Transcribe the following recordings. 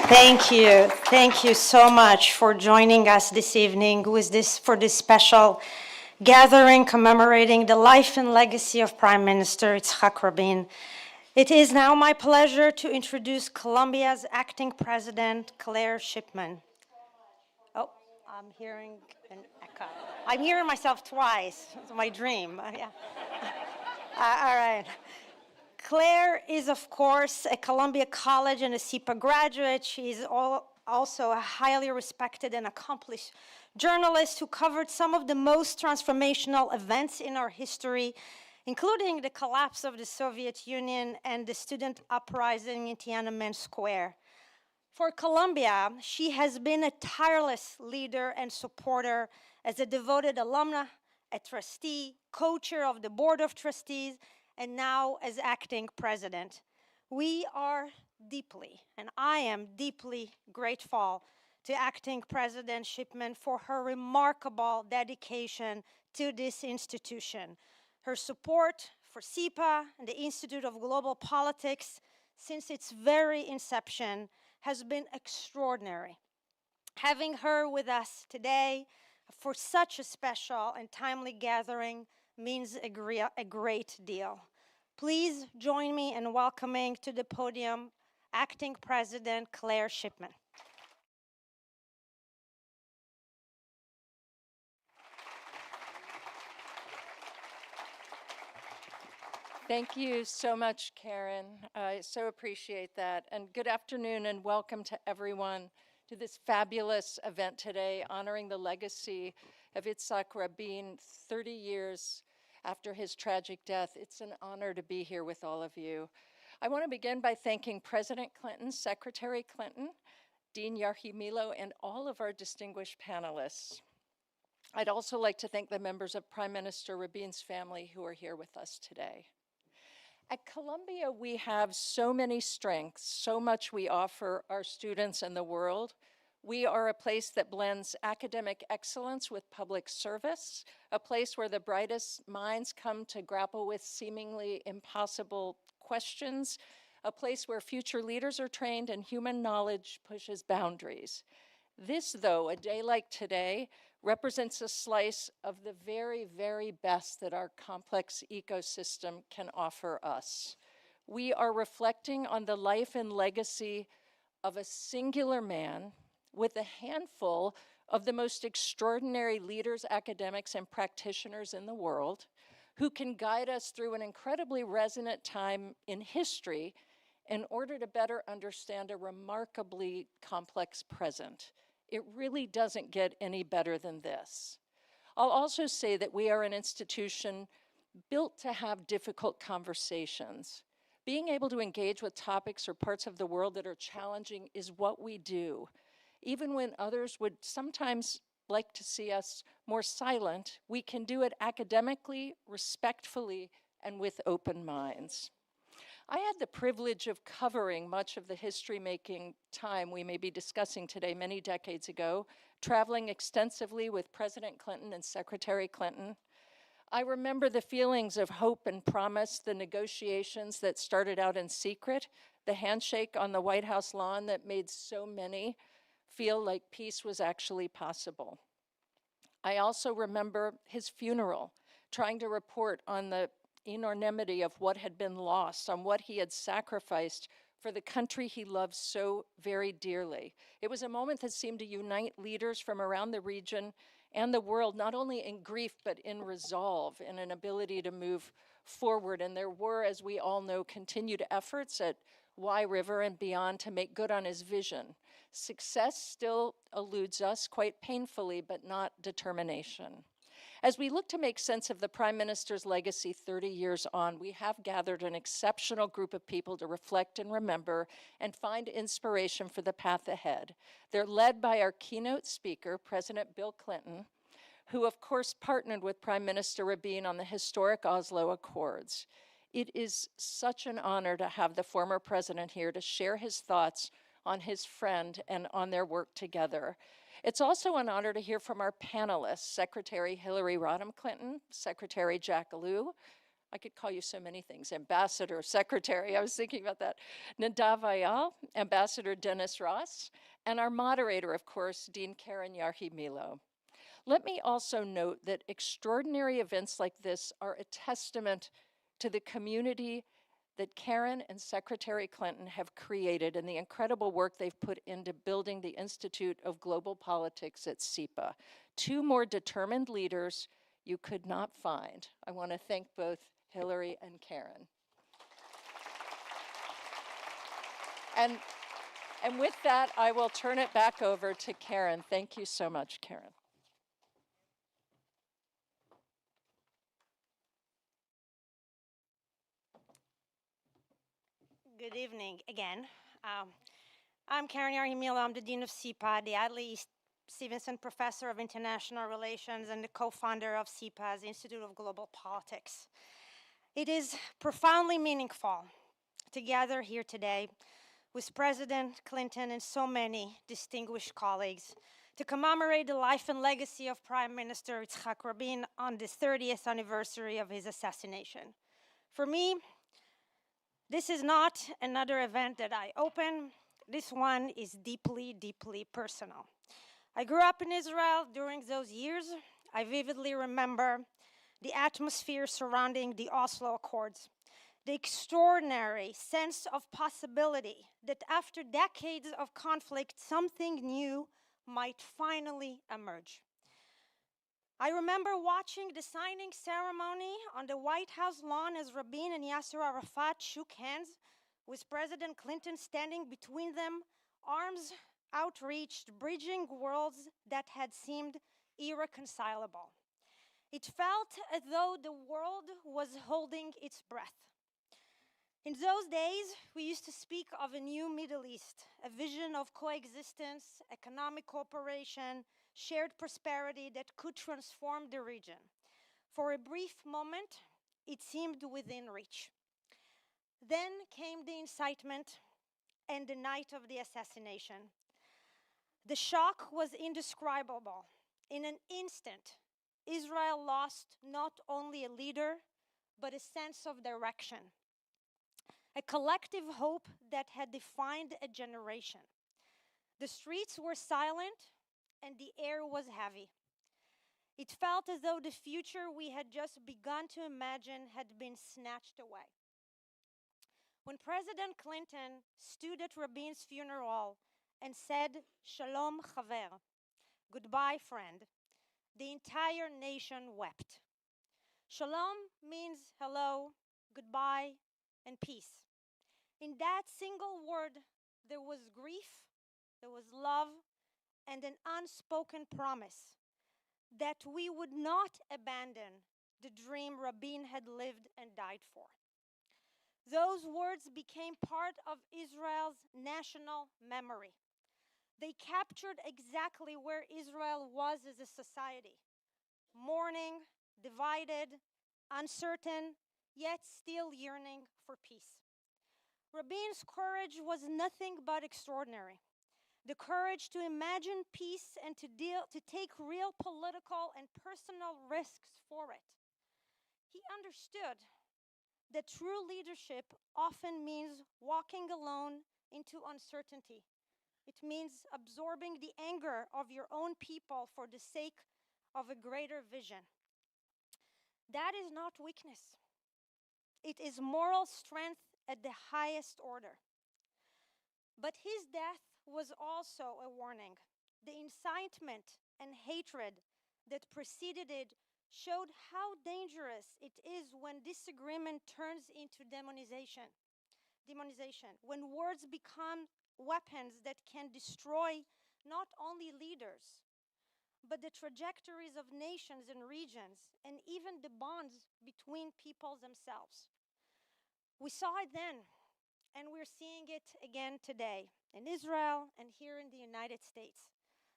Thank you. Thank you so much for joining us this evening for this special gathering commemorating the life and legacy of Prime Minister Yitzhak Rabin. It is now my pleasure to introduce Colombia's acting president, Claire Shipman. Oh, I'm hearing an echo. I'm hearing myself twice. It's my dream. Yeah. All right. Claire is, of course, a Columbia College and a SIPA graduate. She is also a highly respected and accomplished journalist who covered some of the most transformational events in our history, including the collapse of the Soviet Union and the student uprising in Tiananmen Square. For Columbia, she has been a tireless leader and supporter as a devoted alumna, a trustee, co-chair of the Board of Trustees, and now as acting president. We are deeply, and I am deeply grateful to acting President Shipman for her remarkable dedication to this institution. Her support for SIPA and the Institute of Global Politics since its very inception has been extraordinary. Having her with us today for such a special and timely gathering means a great deal. Please join me in welcoming to the podium Acting President Claire Shipman. Thank you so much, Karen. I so appreciate that. And good afternoon and welcome to everyone to this fabulous event today, honoring the legacy of Yitzhak Rabin 30 years after his tragic death. It's an honor to be here with all of you. I want to begin by thanking President Clinton, Secretary Clinton, Dean Yarhi-Milo, and all of our distinguished panelists. I'd also like to thank the members of Prime Minister Rabin's family who are here with us today. At Columbia, we have so many strengths, so much we offer our students and the world. We are a place that blends academic excellence with public service, a place where the brightest minds come to grapple with seemingly impossible questions, a place where future leaders are trained and human knowledge pushes boundaries. This, though, a day like today, represents a slice of the very, very best that our complex ecosystem can offer us. We are reflecting on the life and legacy of a singular man with a handful of the most extraordinary leaders, academics, and practitioners in the world who can guide us through an incredibly resonant time in history in order to better understand a remarkably complex present. It really doesn't get any better than this. I'll also say that we are an institution built to have difficult conversations. Being able to engage with topics or parts of the world that are challenging is what we do. Even when others would sometimes like to see us more silent, we can do it academically, respectfully, and with open minds. I had the privilege of covering much of the history-making time we may be discussing today many decades ago, traveling extensively with President Clinton and Secretary Clinton. I remember the feelings of hope and promise, the negotiations that started out in secret, the handshake on the White House lawn that made so many feel like peace was actually possible. I also remember his funeral, trying to report on the enormity of what had been lost, on what he had sacrificed for the country he loved so very dearly. It was a moment that seemed to unite leaders from around the region and the world, not only in grief, but in resolve and an ability to move forward. And there were, as we all know, continued efforts at Y River and beyond to make good on his vision. Success still eludes us quite painfully, but not determination. As we look to make sense of the Prime Minister's legacy 30 years on, we have gathered an exceptional group of people to reflect and remember and find inspiration for the path ahead. They're led by our keynote speaker, President Bill Clinton, who of course partnered with Prime Minister Rabin on the historic Oslo Accords. It is such an honor to have the former president here to share his thoughts on his friend and on their work together. It's also an honor to hear from our panelists, Secretary Hillary Rodham Clinton, Secretary Jack Lew, I could call you so many things, ambassador, secretary, I was thinking about that, Nadav Ayal, Ambassador Dennis Ross, and our moderator, of course, Dean Keren Yarhi-Milo. Let me also note that extraordinary events like this are a testament to the community that Keren and Secretary Clinton have created and the incredible work they've put into building the Institute of Global Politics at SIPA. Two more determined leaders you could not find. I want to thank both Hillary and Keren. And with that, I will turn it back over to Keren. Thank you so much, Keren. Good evening again. I'm Keren Yarhi-Milo. I'm the Dean of SIPA, the Adlai Stevenson Professor of International Relations and the co-founder of SIPA's Institute of Global Politics. It is profoundly meaningful to gather here today with President Clinton and so many distinguished colleagues to commemorate the life and legacy of Prime Minister Yitzhak Rabin on the 30th anniversary of his assassination. For me, this is not another event that I open. This one is deeply, deeply personal. I grew up in Israel during those years. I vividly remember the atmosphere surrounding the Oslo Accords, the extraordinary sense of possibility that after decades of conflict, something new might finally emerge. I remember watching the signing ceremony on the White House lawn as Rabin and Yasser Arafat shook hands, with President Clinton standing between them, arms outreached, bridging worlds that had seemed irreconcilable. It felt as though the world was holding its breath. In those days, we used to speak of a new Middle East, a vision of coexistence, economic cooperation, shared prosperity that could transform the region. For a brief moment, it seemed within reach. Then came the incitement and the night of the assassination. The shock was indescribable. In an instant, Israel lost not only a leader, but a sense of direction, a collective hope that had defined a generation. The streets were silent and the air was heavy. It felt as though the future we had just begun to imagine had been snatched away. When President Clinton stood at Rabin's funeral and said, "Shalom, chaver," goodbye, friend, the entire nation wept. Shalom means hello, goodbye, and peace. In that single word, there was grief, there was love, and an unspoken promise that we would not abandon the dream Rabin had lived and died for. Those words became part of Israel's national memory. They captured exactly where Israel was as a society: mourning, divided, uncertain, yet still yearning for peace. Rabin's courage was nothing but extraordinary. The courage to imagine peace and to take real political and personal risks for it. He understood that true leadership often means walking alone into uncertainty. It means absorbing the anger of your own people for the sake of a greater vision. That is not weakness. It is moral strength at the highest order. But his death was also a warning. The incitement and hatred that preceded it showed how dangerous it is when disagreement turns into demonization, when words become weapons that can destroy not only leaders, but the trajectories of nations and regions, and even the bonds between peoples themselves. We saw it then, and we're seeing it again today in Israel and here in the United States.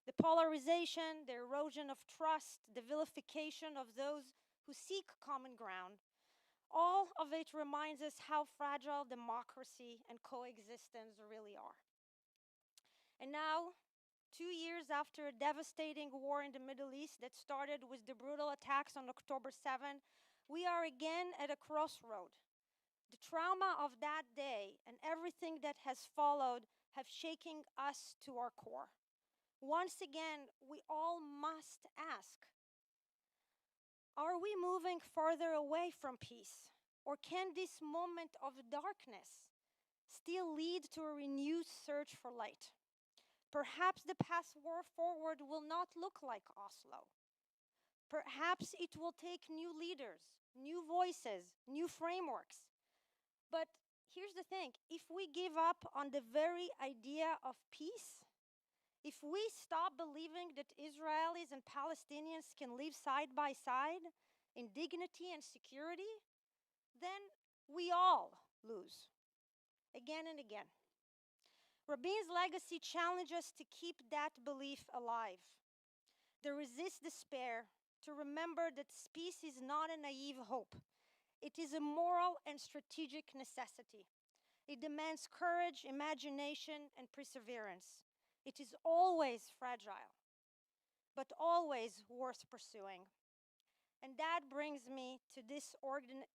The polarization, the erosion of trust, the vilification of those who seek common ground, all of it reminds us how fragile democracy and coexistence really are. And now, 2 years after a devastating war in the Middle East that started with the brutal attacks on October 7, We are again at a crossroad. The trauma of that day and everything that has followed have shaken us to our core. Once again, we all must ask, are we moving further away from peace? Or can this moment of darkness still lead to a renewed search for light? Perhaps the path forward will not look like Oslo. Perhaps it will take new leaders, new voices, new frameworks. But here's the thing, if we give up on the very idea of peace, if we stop believing that Israelis and Palestinians can live side by side in dignity and security, then we all lose, again and again. Rabin's legacy challenges us to keep that belief alive, to resist despair, to remember that peace is not a naive hope. It is a moral and strategic necessity. It demands courage, imagination, and perseverance. It is always fragile, but always worth pursuing. And that brings me to this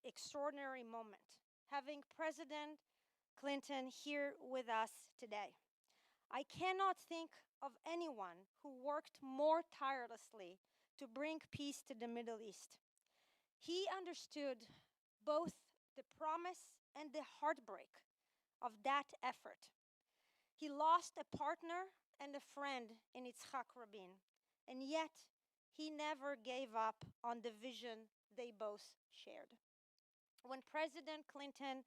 extraordinary moment, having President Clinton here with us today. I cannot think of anyone who worked more tirelessly to bring peace to the Middle East. He understood both the promise and the heartbreak of that effort. He lost a partner and a friend in Yitzhak Rabin, and yet he never gave up on the vision they both shared. When President Clinton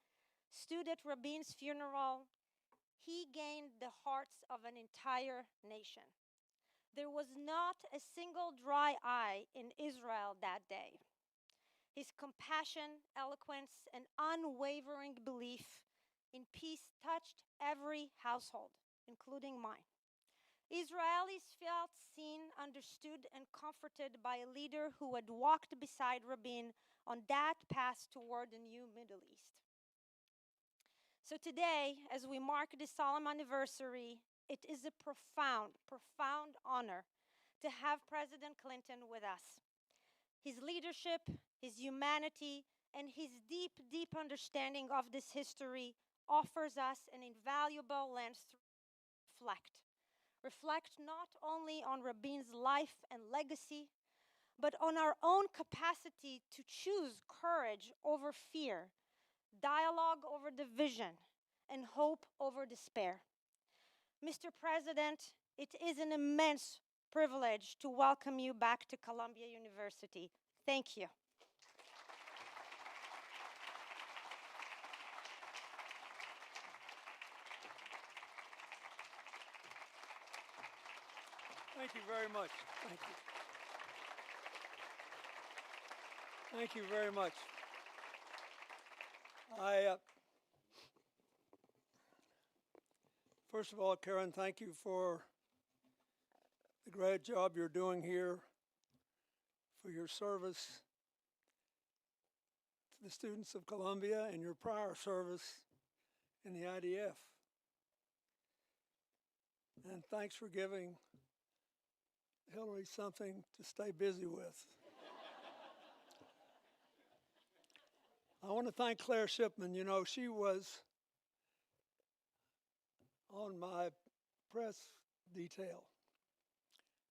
stood at Rabin's funeral, he gained the hearts of an entire nation. There was not a single dry eye in Israel that day. His compassion, eloquence, and unwavering belief in peace touched every household, including mine. Israelis felt seen, understood, and comforted by a leader who had walked beside Rabin on that path toward the new Middle East. So today, as we mark this solemn anniversary, it is a profound, profound honor to have President Clinton with us. His leadership, his humanity, and his deep, deep understanding of this history offers us an invaluable lens to reflect. Reflect not only on Rabin's life and legacy, but on our own capacity to choose courage over fear, dialogue over division, and hope over despair. Mr. President, it is an immense privilege to welcome you back to Columbia University. Thank you. Thank you very much. Thank you. Thank you very much. First of all, Keren, thank you for the great job you're doing here, for your service to the students of Columbia and your prior service in the IDF. And thanks for giving Hillary something to stay busy with. I want to thank Claire Shipman. You know, she was on my press detail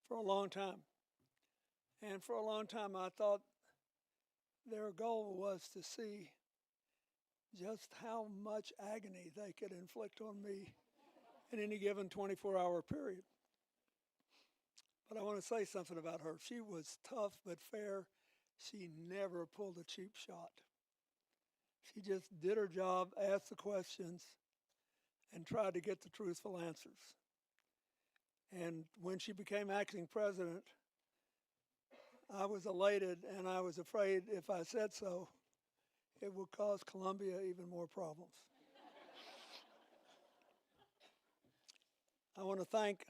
for a long time. And for a long time, I thought their goal was to see just how much agony they could inflict on me in any given 24-hour period. But I want to say something about her. She was tough but fair. She never pulled a cheap shot. She just did her job, asked the questions, and tried to get the truthful answers. And when she became acting president, I was elated, and I was afraid if I said so, it would cause Columbia even more problems. I want to thank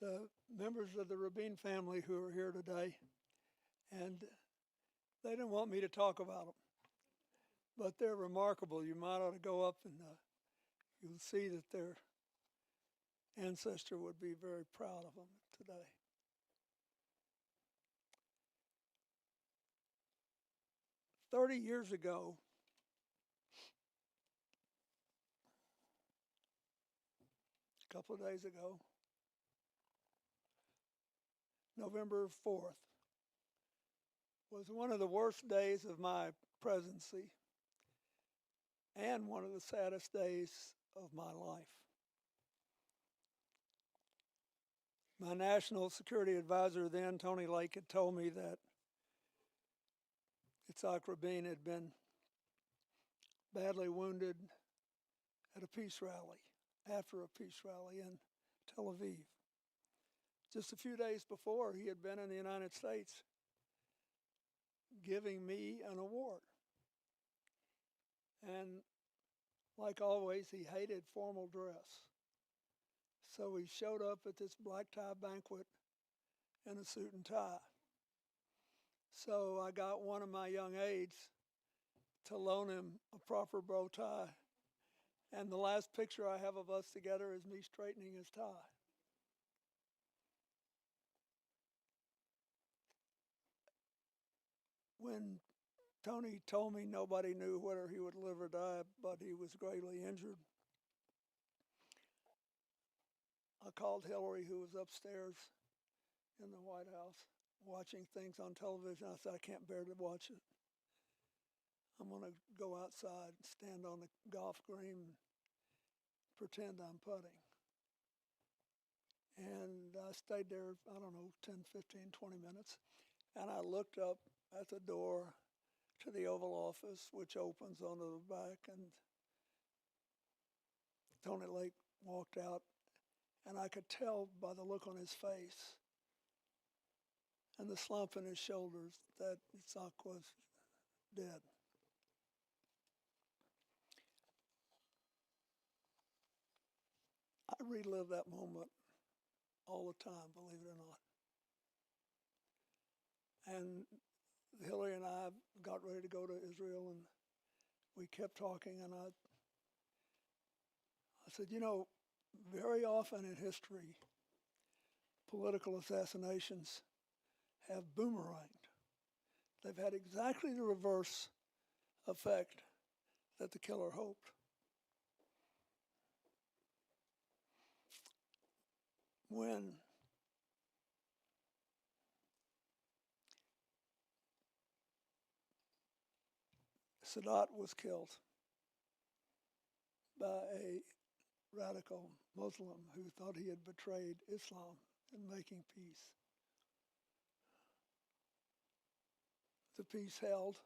the members of the Rabin family who are here today, and they didn't want me to talk about them, but they're remarkable. You might ought to go up and you'll see that their ancestor would be very proud of them today. 30 years ago, a couple of days ago, November 4th, was one of the worst days of my presidency and one of the saddest days of my life. My national security advisor then, Tony Lake, had told me that Yitzhak Rabin had been badly wounded at a peace rally, after a peace rally in Tel Aviv. Just a few days before, he had been in the United States giving me an award. And like always, he hated formal dress. So he showed up at this black tie banquet in a suit and tie. So I got one of my young aides to loan him a proper bow tie. And the last picture I have of us together is me straightening his tie. When Tony told me nobody knew whether he would live or die, but he was gravely injured, I called Hillary, who was upstairs in the White House watching things on television. I said, I can't bear to watch it. I'm going to go outside and stand on the golf green and pretend I'm putting. And I stayed there, I don't know, 10, 15, 20 minutes. And I looked up at the door to the Oval Office, which opens onto the back, and Tony Lake walked out, and I could tell by the look on his face and the slump in his shoulders that Yitzhak was dead. I relive that moment all the time, believe it or not. And Hillary and I got ready to go to Israel, and we kept talking, and I said, you know, very often in history, political assassinations have boomeranged. They've had exactly the reverse effect that the killer hoped. When Sadat was killed by a radical Muslim who thought he had betrayed Islam in making peace, the peace held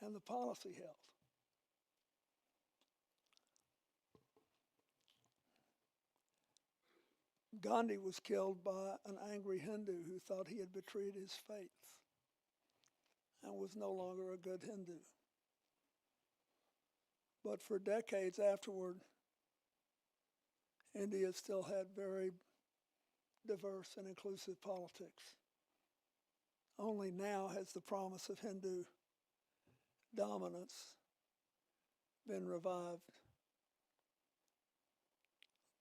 and the policy held. Gandhi was killed by an angry Hindu who thought he had betrayed his faith and was no longer a good Hindu. But for decades afterward, India still had very diverse and inclusive politics. Only now has the promise of Hindu dominance been revived.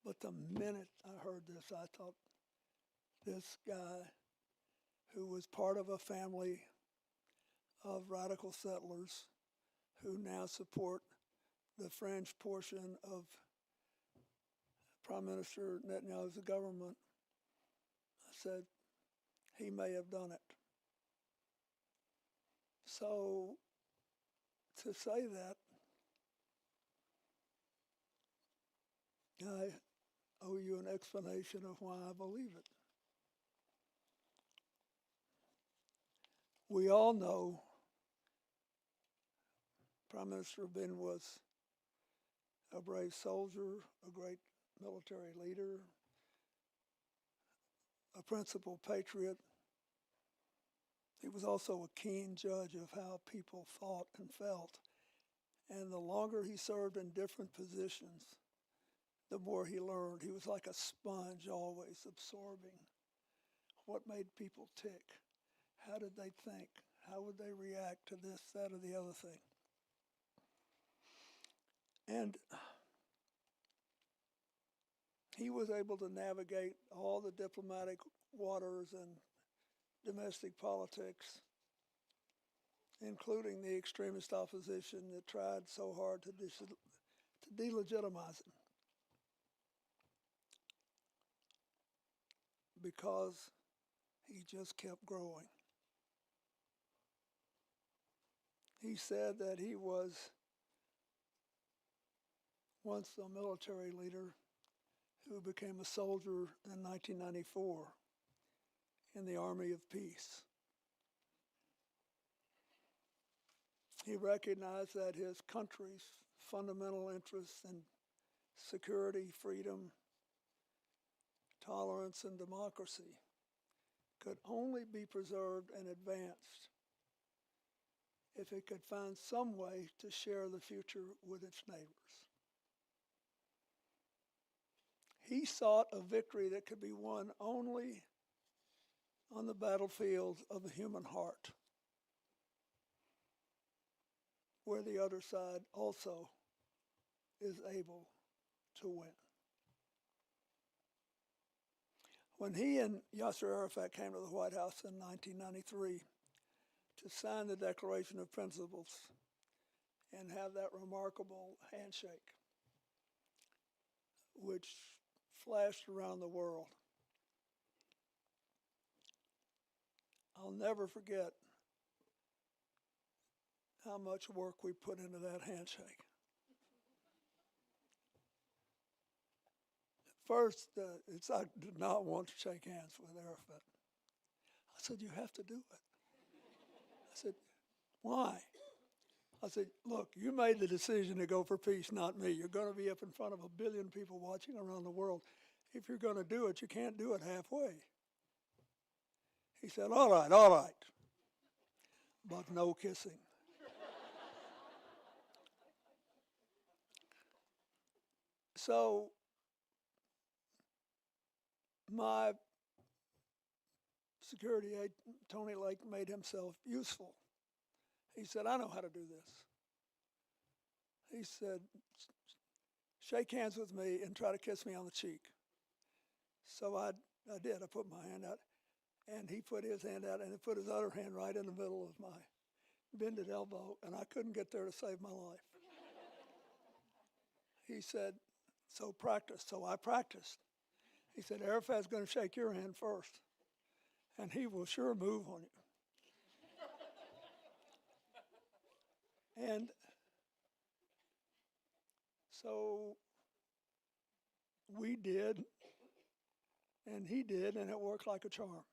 But the minute I heard this, I thought, this guy who was part of a family of radical settlers who now support the fringe portion of Prime Minister Netanyahu's government, I said, he may have done it. So to say that, I owe you an explanation of why I believe it. We all know Prime Minister Rabin was a brave soldier, a great military leader, a principled patriot. He was also a keen judge of how people thought and felt. And the longer he served in different positions, the more he learned. He was like a sponge, always absorbing what made people tick. How did they think? How would they react to this, that, or the other thing? And he was able to navigate all the diplomatic waters and domestic politics including the extremist opposition that tried so hard to delegitimize him, because he just kept growing. He said that he was once a military leader who became a soldier in 1994 in the Army of Peace. He recognized that his country's fundamental interests in security, freedom, tolerance, and democracy could only be preserved and advanced if it could find some way to share the future with its neighbors. He sought a victory that could be won only on the battlefield of the human heart, where the other side also is able to win. When he and Yasser Arafat came to the White House in 1993 to sign the Declaration of Principles and have that remarkable handshake, which flashed around the world, I'll never forget how much work we put into that handshake. First, I did not want to shake hands with Arafat. I said, you have to do it. I said, why? I said, look, you made the decision to go for peace, not me. You're going to be up in front of 1 billion people watching around the world. If you're going to do it, you can't do it halfway. He said, all right, but no kissing. So my security aide, Tony Lake, made himself useful. He said, I know how to do this. He said, shake hands with me and try to kiss me on the cheek. So I did. I put my hand out, and he put his hand out, and he put his other hand right in the middle of my bended elbow, and I couldn't get there to save my life. He said, so practice. So I practiced. He said, Arafat's going to shake your hand first, and he will sure move on you. And so we did, and he did, and it worked like a charm.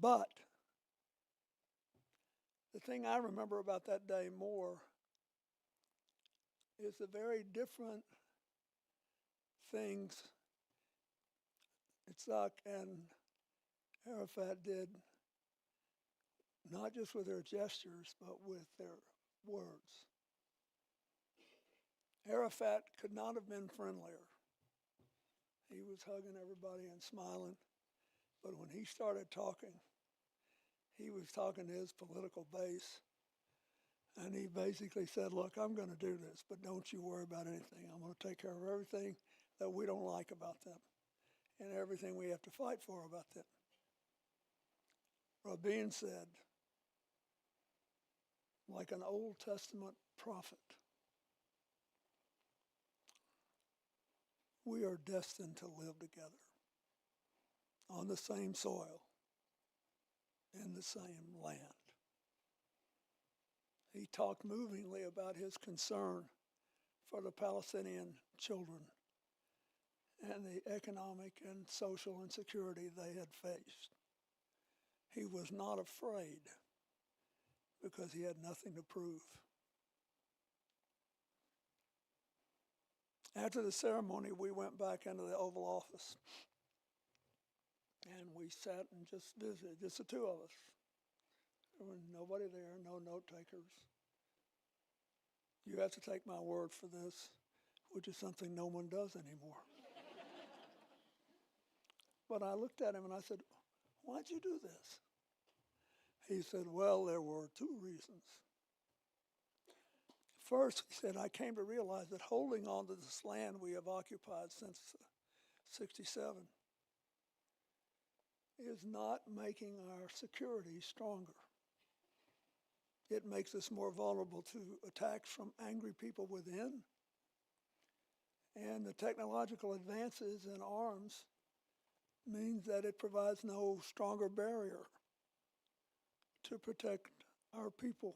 But the thing I remember about that day more is the very different things Yitzhak and Arafat did, not just with their gestures, but with their words. Arafat could not have been friendlier. He was hugging everybody and smiling, but when he started talking, he was talking to his political base, and he basically said, look, I'm going to do this, but don't you worry about anything. I'm going to take care of everything that we don't like about them and everything we have to fight for about them. Rabin said, like an Old Testament prophet, we are destined to live together on the same soil, in the same land. He talked movingly about his concern for the Palestinian children and the economic and social insecurity they had faced. He was not afraid because he had nothing to prove. After the ceremony, we went back into the Oval Office and we sat and just visited, just the two of us. There was nobody there, no note takers. You have to take my word for this, which is something no one does anymore. But I looked at him and I said, why'd you do this? He said, well, there were two reasons. First, he said, I came to realize that holding on to this land we have occupied since 67 is not making our security stronger. It makes us more vulnerable to attacks from angry people within. And the technological advances in arms means that it provides no stronger barrier to protect our people.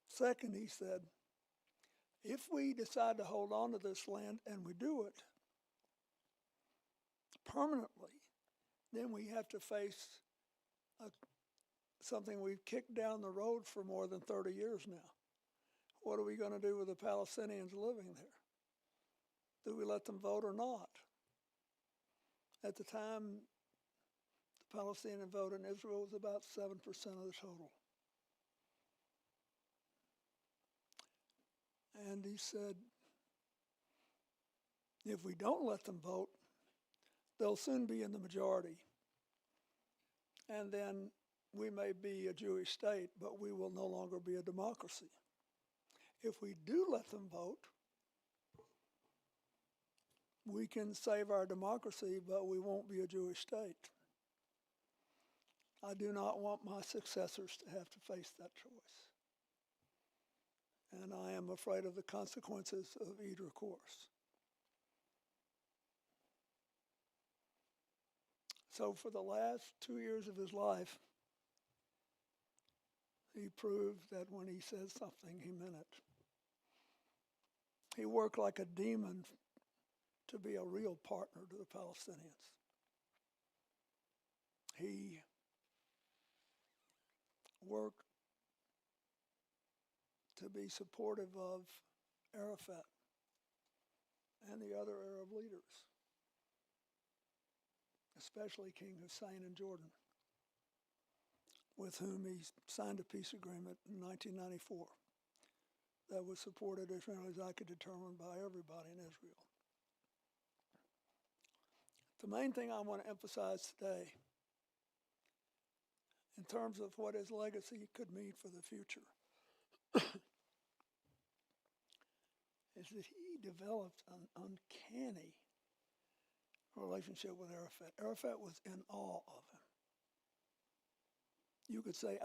Second, he said, if we decide to hold on to this land and we do it permanently, then we have to face something we've kicked down the road for more than 30 years now. What are we going to do with the Palestinians living there? Do we let them vote or not? At the time, the Palestinian vote in Israel was about 7% of the total. And he said, if we don't let them vote, they'll soon be in the majority. And then we may be a Jewish state, but we will no longer be a democracy. If we do let them vote, we can save our democracy, but we won't be a Jewish state. I do not want my successors to have to face that choice. And I am afraid of the consequences of either course. So for the last 2 years of his life, he proved that when he said something, he meant it. He worked like a demon to be a real partner to the Palestinians. He worked to be supportive of Arafat and the other Arab leaders, especially King Hussein in Jordan, with whom he signed a peace agreement in 1994 that was supported, as far as I could determine, by everybody in Israel. The main thing I want to emphasize today, in terms of what his legacy could mean for the future, is that he developed an uncanny relationship with Arafat. Arafat was in awe of him. You could say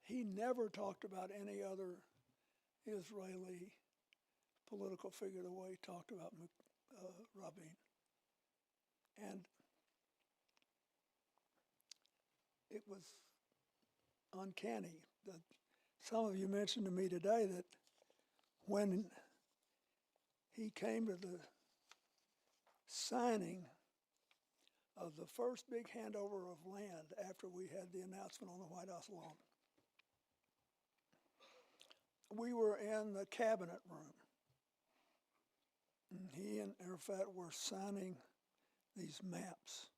he never talked about any other Israeli political figure the way he talked about Rabin. And it was uncanny. Some of you mentioned to me today that when he came to the signing of the first big handover of land after we had the announcement on the White House lawn, we were in the cabinet room. And he and Arafat were signing these maps.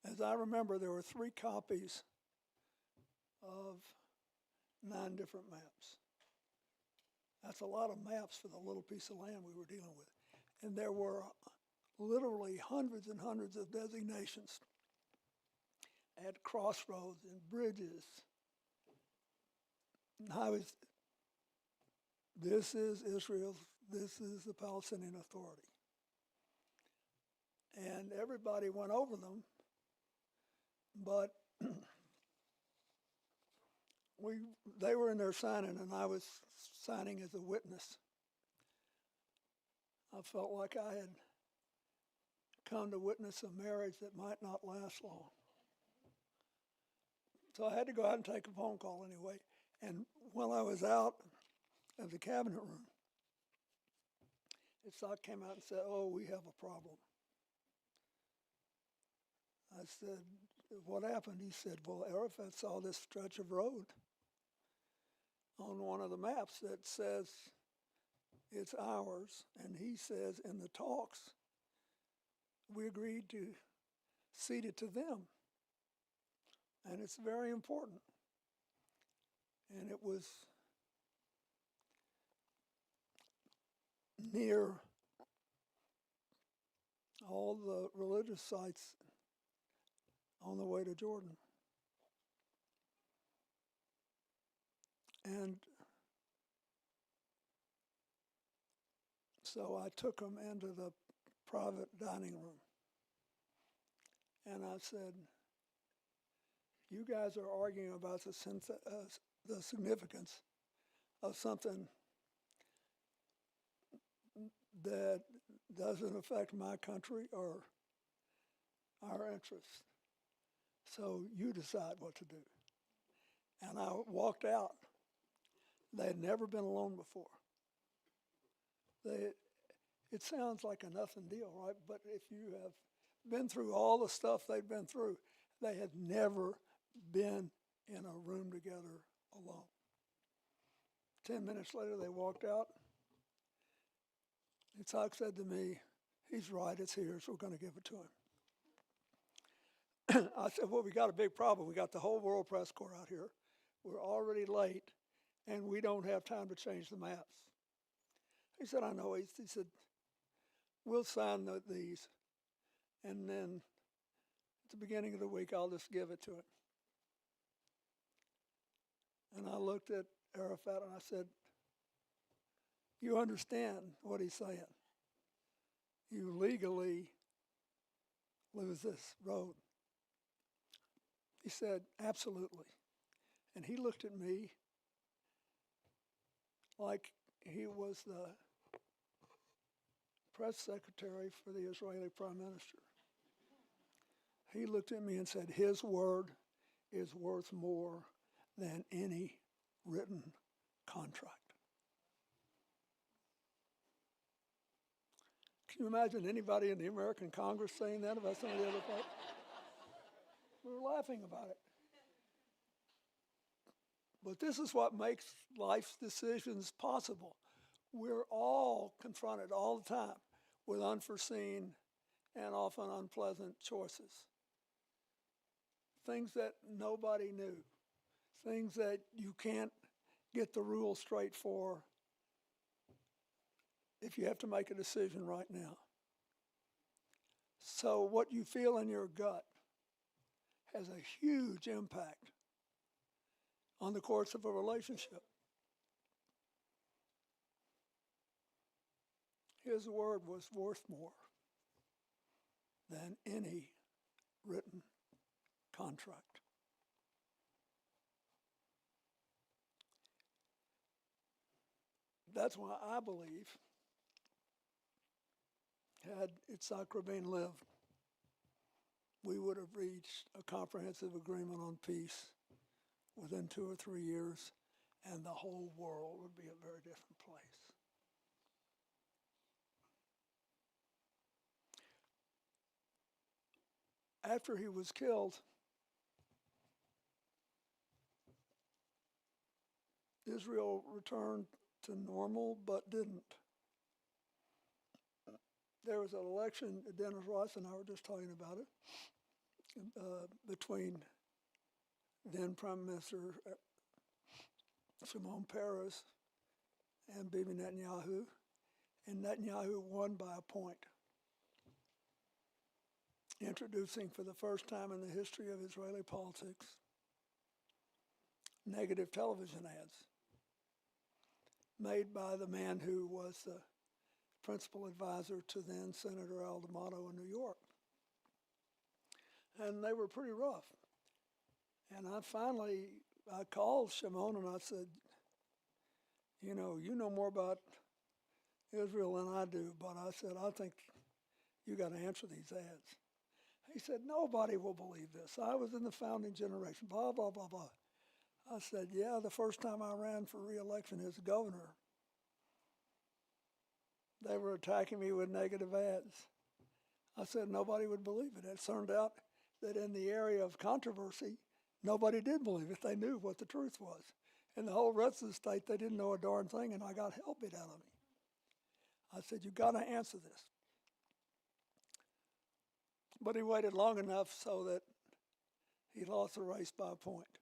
As I remember, there were 3 copies of 9 different maps. That's a lot of maps for the little piece of land we were dealing with. And there were literally hundreds and hundreds of designations at crossroads and bridges. And this is Israel, this is the Palestinian Authority. And everybody went over them, but they were in there signing, and I was signing as a witness. I felt like I had come to witness a marriage that might not last long. So I had to go out and take a phone call anyway. And while I was out of the cabinet room, Yitzhak came out and said, "Oh, we have a problem." I said, "What happened?" He said, "Well, Arafat saw this stretch of road on one of the maps that says it's ours, and he says in the talks, we agreed to cede it to them. And it's very important." And it was near all the religious sites on the way to Jordan. And so I took him into the private dining room. And I said, you guys are arguing about the significance of something that doesn't affect my country or our interests. So you decide what to do. And I walked out. They had never been alone before. It sounds like a nothing deal, right? But if you have been through all the stuff they've been through, they had never been in a room together alone. 10 minutes later, they walked out. Yitzhak said to me, he's right, it's here, so we're going to give it to him. I said, well, we got a big problem. We got the whole World Press Corps out here. We're already late, and we don't have time to change the maps. He said, I know. He said, we'll sign these, and then at the beginning of the week, I'll just give it to him. And I looked at Arafat and I said, you understand what he's saying. You legally lose this road. He said, absolutely. And he looked at me like he was the press secretary for the Israeli prime minister. He looked at me and said, his word is worth more than any written contract. Can you imagine anybody in the American Congress saying that about some of the other folks? We were laughing about it. But this is what makes life's decisions possible. We're all confronted all the time with unforeseen and often unpleasant choices. Things that nobody knew. Things that you can't get the rules straight for if you have to make a decision right now. So what you feel in your gut has a huge impact on the course of a relationship. His word was worth more than any written contract. That's why I believe, had Yitzhak Rabin lived, we would have reached a comprehensive agreement on peace within 2 or 3 years, and the whole world would be a very different place. After he was killed, Israel returned to normal, but didn't. There was an election, Dennis Rice and I were just talking about it, between then Prime Minister Shimon Peres and Bibi Netanyahu, and Netanyahu won by a point, introducing for the first time in the history of Israeli politics negative television ads made by the man who was the principal advisor to then Senator Al D'Amato in New York. And they were pretty rough. And I called Shimon and I said, you know more about Israel than I do, but I said, I think you got to answer these ads. He said, nobody will believe this. I was in the founding generation, blah, blah, blah, blah. I said, yeah, the first time I ran for re-election as governor, they were attacking me with negative ads. I said nobody would believe it. It turned out that in the area of controversy, nobody did believe it. They knew what the truth was. In the whole rest of the state, they didn't know a darn thing, and I got hell beat out of me. I said, you got to answer this. But he waited long enough so that he lost the race by a point.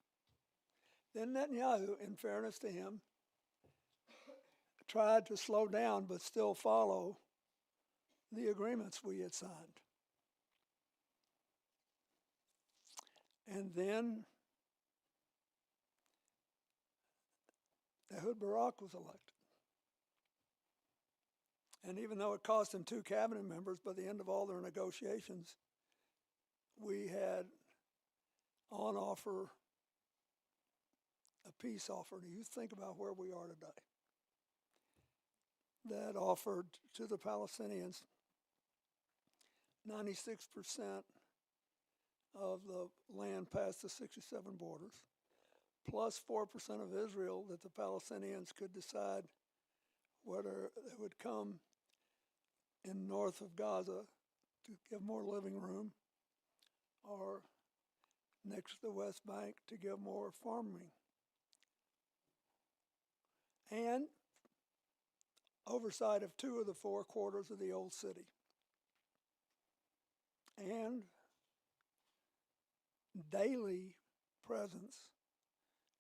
Then Netanyahu, in fairness to him, tried to slow down but still follow the agreements we had signed. And then Ehud Barak was elected. And even though it cost him 2 cabinet members, by the end of all their negotiations, we had on offer a peace offer. Do you think about where we are today? That offered to the Palestinians 96% of the land past the 67 borders, plus 4% of Israel that the Palestinians could decide whether it would come in north of Gaza to give more living room or next to the West Bank to give more farming. And oversight of 2 of the 4 quarters of the old city. And daily presence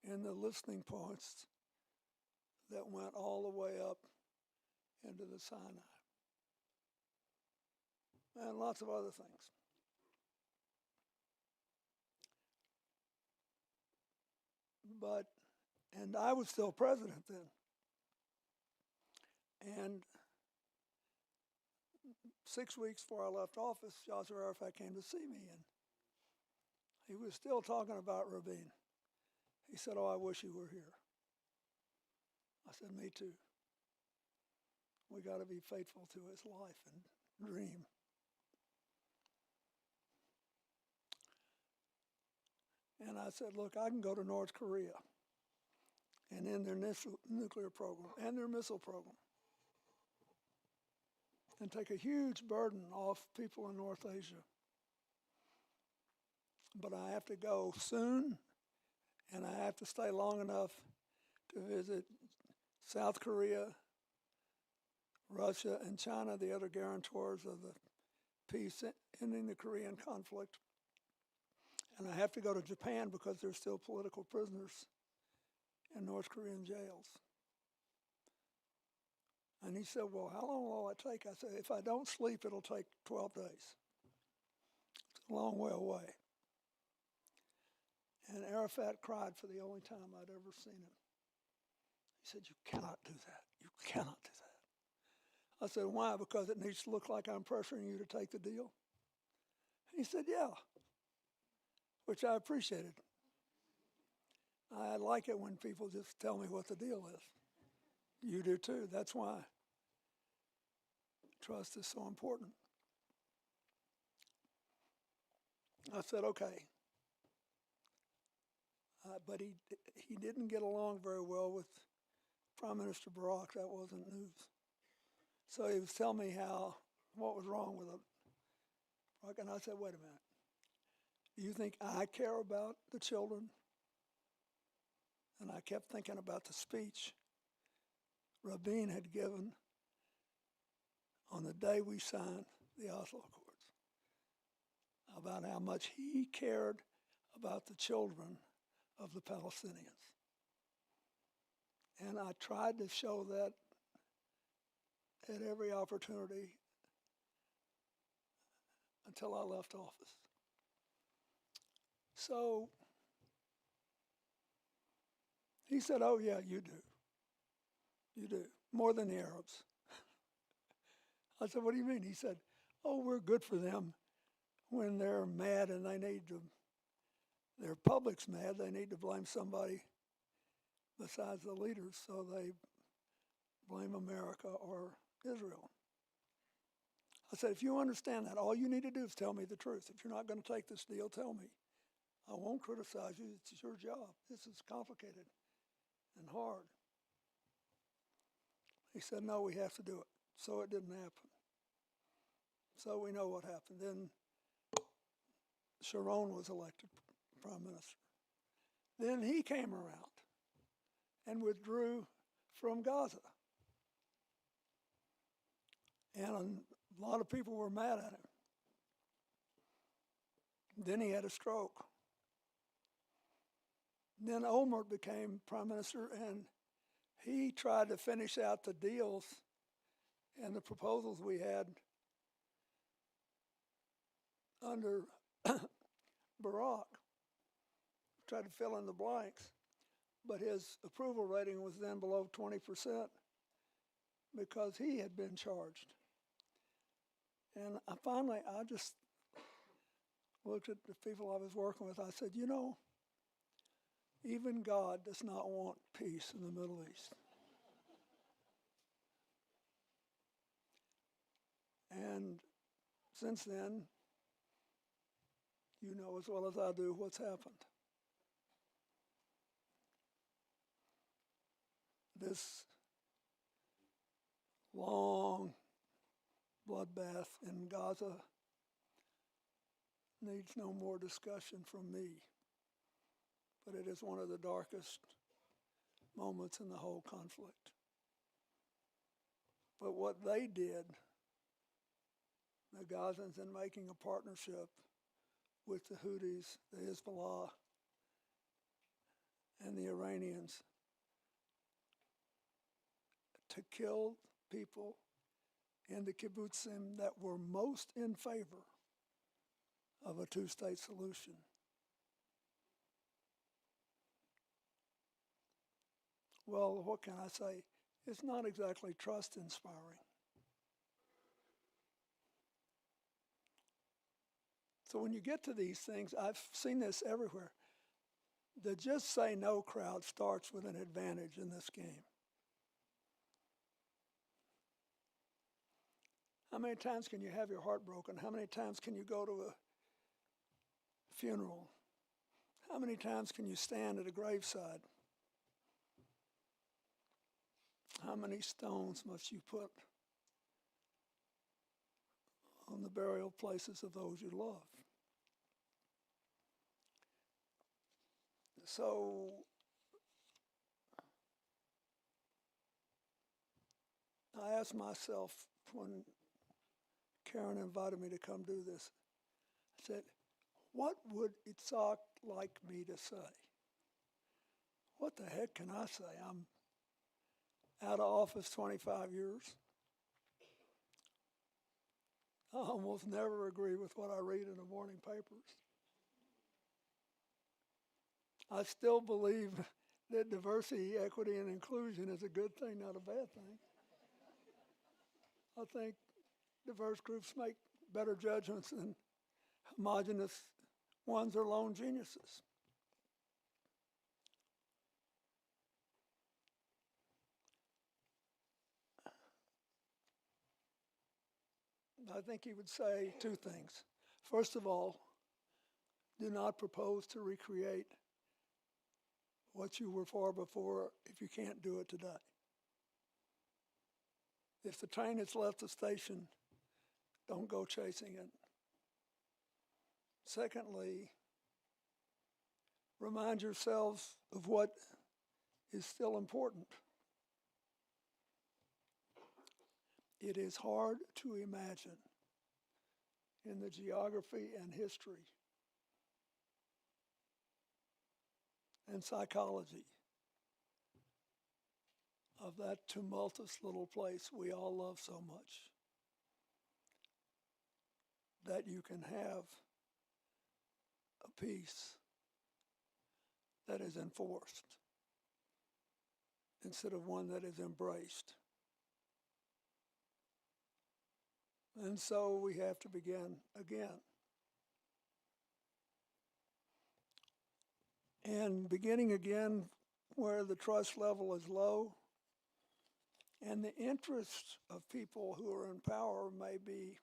in the listening points that went all the way up into the Sinai. And lots of other things. And I was still president then. And 6 weeks before I left office, Yasser Arafat came to see me, and he was still talking about Rabin. He said, "Oh, I wish you were here." I said, "Me too. We got to be faithful to his life and dream." And I said, "Look, I can go to North Korea and end their nuclear program and their missile program and take a huge burden off people in North Asia. But I have to go soon, and I have to stay long enough to visit South Korea, Russia, and China, the other guarantors of the peace ending the Korean conflict. And I have to go to Japan because there's still political prisoners in North Korean jails." And he said, "Well, how long will it take?" I said, "If I don't sleep, it'll take 12 days. It's a long way away." And Arafat cried for the only time I'd ever seen him. He said, "You cannot do that. You cannot do that." I said, "Why? Because it needs to look like I'm pressuring you to take the deal?" He said, "Yeah," which I appreciated. I like it when people just tell me what the deal is. You do too. That's why trust is so important. I said, "Okay." But he didn't get along very well with Prime Minister Barak. That wasn't news. So he was telling me what was wrong with it. And I said, "Wait a minute. Do you think I care about the children?" And I kept thinking about the speech Rabin had given on the day we signed the Oslo Accords about how much he cared about the children of the Palestinians. And I tried to show that at every opportunity until I left office. So he said, "Oh, yeah, you do. You do. More than the Arabs." I said, "What do you mean?" He said, "Oh, we're good for them when they're mad and their public's mad, they need to blame somebody besides the leaders, so they blame America or Israel." I said, "If you understand that, all you need to do is tell me the truth. If you're not going to take this deal, tell me. I won't criticize you. It's your job. This is complicated and hard." He said, "No, we have to do it." So it didn't happen. So we know what happened. Then Sharon was elected prime minister. Then he came around and withdrew from Gaza. And a lot of people were mad at him. Then he had a stroke. Then Olmert became prime minister, and he tried to finish out the deals and the proposals we had under Barak, tried to fill in the blanks, but his approval rating was then below 20% because he had been charged. And I just looked at the people I was working with. I said, you know, even God does not want peace in the Middle East. And since then, you know as well as I do what's happened. This long bloodbath in Gaza needs no more discussion from me, but it is one of the darkest moments in the whole conflict. But what they did, the Gazans, in making a partnership with the Houthis, the Hezbollah, and the Iranians to kill people in the kibbutzim that were most in favor of a two-state solution. Well, what can I say? It's not exactly trust-inspiring. So when you get to these things, I've seen this everywhere. The just say no crowd starts with an advantage in this game. How many times can you have your heart broken? How many times can you go to a funeral? How many times can you stand at a graveside? How many stones must you put on the burial places of those you love? So I asked myself when Keren invited me to come do this, I said, what would Yitzhak like me to say? What the heck can I say? I'm out of office 25 years. I almost never agree with what I read in the morning papers. I still believe that diversity, equity, and inclusion is a good thing, not a bad thing. I think diverse groups make better judgments than homogenous ones or lone geniuses. I think he would say two things. First of all, do not propose to recreate what you were for before if you can't do it today. If the train has left the station, don't go chasing it. Secondly, remind yourselves of what is still important. It is hard to imagine in the geography and history and psychology of that tumultuous little place we all love so much, that you can have a peace that is enforced instead of one that is embraced. And so we have to begin again. And beginning again where the trust level is low and the interests of people who are in power may be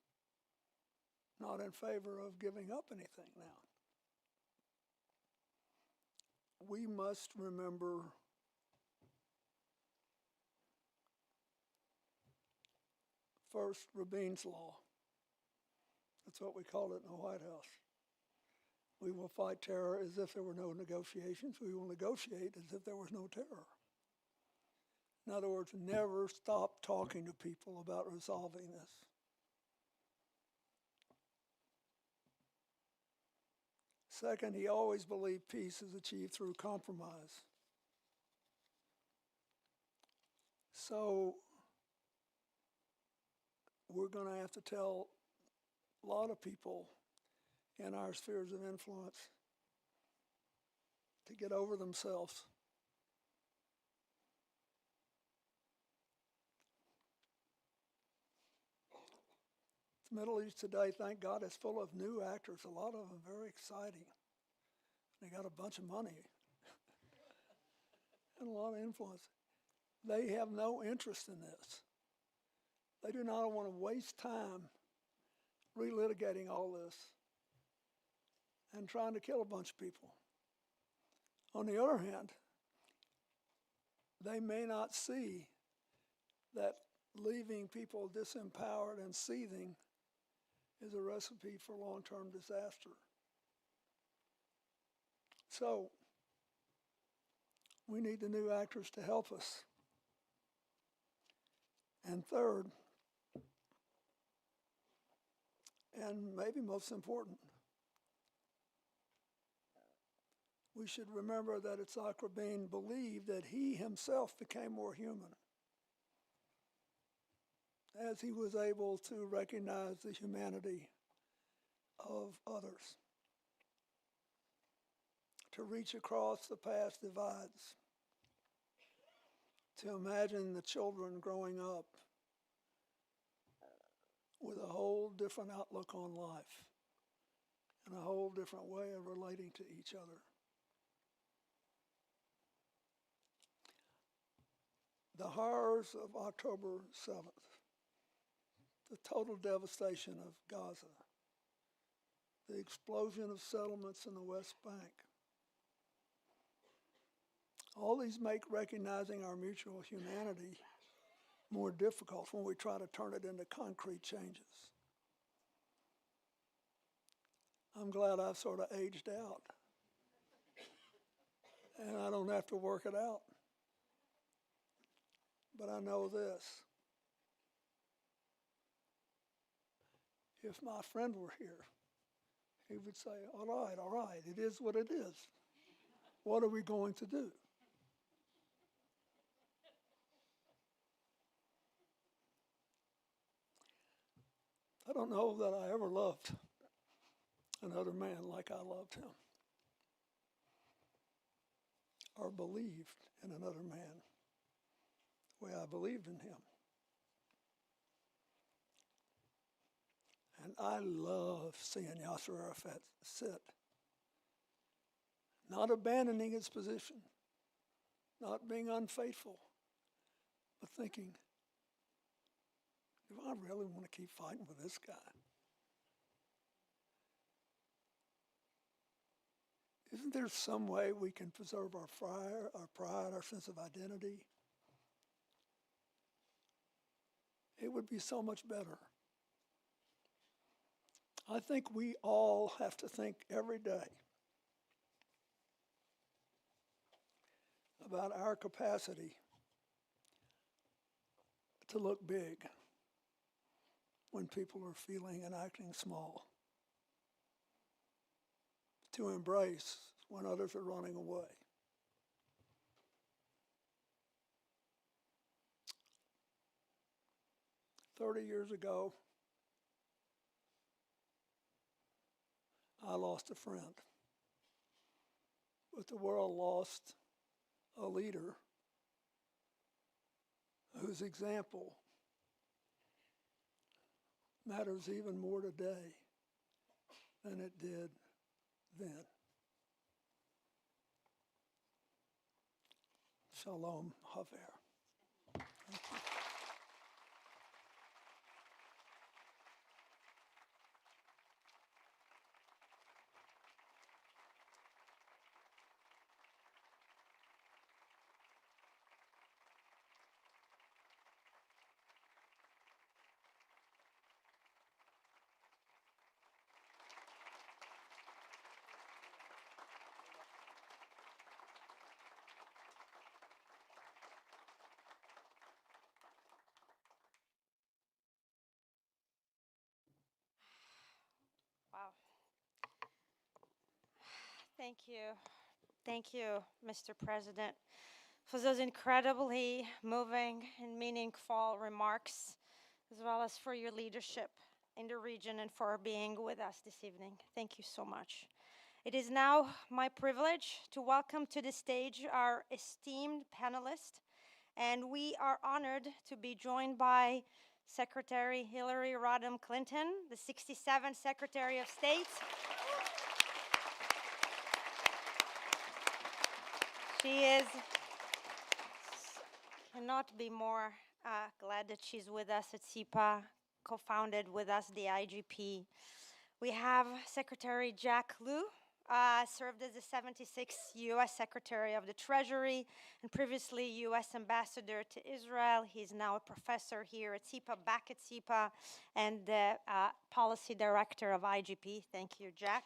not in favor of giving up anything now. We must remember first Rabin's law. That's what we called it in the White House. We will fight terror as if there were no negotiations. We will negotiate as if there was no terror. In other words, never stop talking to people about resolving this. Second, he always believed peace is achieved through compromise. So we're going to have to tell a lot of people in our spheres of influence to get over themselves. The Middle East today, thank God, is full of new actors, a lot of them very exciting. They got a bunch of money and a lot of influence. They have no interest in this. They do not want to waste time relitigating all this and trying to kill a bunch of people. On the other hand, they may not see that leaving people disempowered and seething is a recipe for long-term disaster. So, we need the new actors to help us. And third, and maybe most important, we should remember that Yitzhak Rabin believed that he himself became more human as he was able to recognize the humanity of others, to reach across the past divides, to imagine the children growing up with a whole different outlook on life and a whole different way of relating to each other. The horrors of October 7th, the total devastation of Gaza, the explosion of settlements in the West Bank, all these make recognizing our mutual humanity more difficult when we try to turn it into concrete changes. I'm glad I've sort of aged out and I don't have to work it out. But I know this. If my friend were here, he would say, all right, it is what it is. What are we going to do? I don't know that I ever loved another man like I loved him, or believed in another man the way I believed in him. And I love seeing Yasser Arafat sit, not abandoning his position, not being unfaithful, but thinking, do I really want to keep fighting with this guy? Isn't there some way we can preserve our pride, our sense of identity? It would be so much better. I think we all have to think every day about our capacity to look big when people are feeling and acting small, to embrace when others are running away. "30 years ago, I lost a friend, but the world lost a leader whose example matters even more today than it did then." Shalom Haver. Wow. Thank you. Thank you, Mr. President, for those incredibly moving and meaningful remarks, as well as for your leadership in the region and for being with us this evening. Thank you so much. It is now my privilege to welcome to the stage our esteemed panelists, and we are honored to be joined by Secretary Hillary Rodham Clinton, the 67th Secretary of State. She is, cannot be more glad that she's with us at SIPA, co-founded with us the IGP. We have Secretary Jack Lew, served as the 76th U.S. Secretary of the Treasury and previously U.S. Ambassador to Israel. He's now a professor here at SIPA, back at SIPA, and the Policy Director of IGP. Thank you, Jack.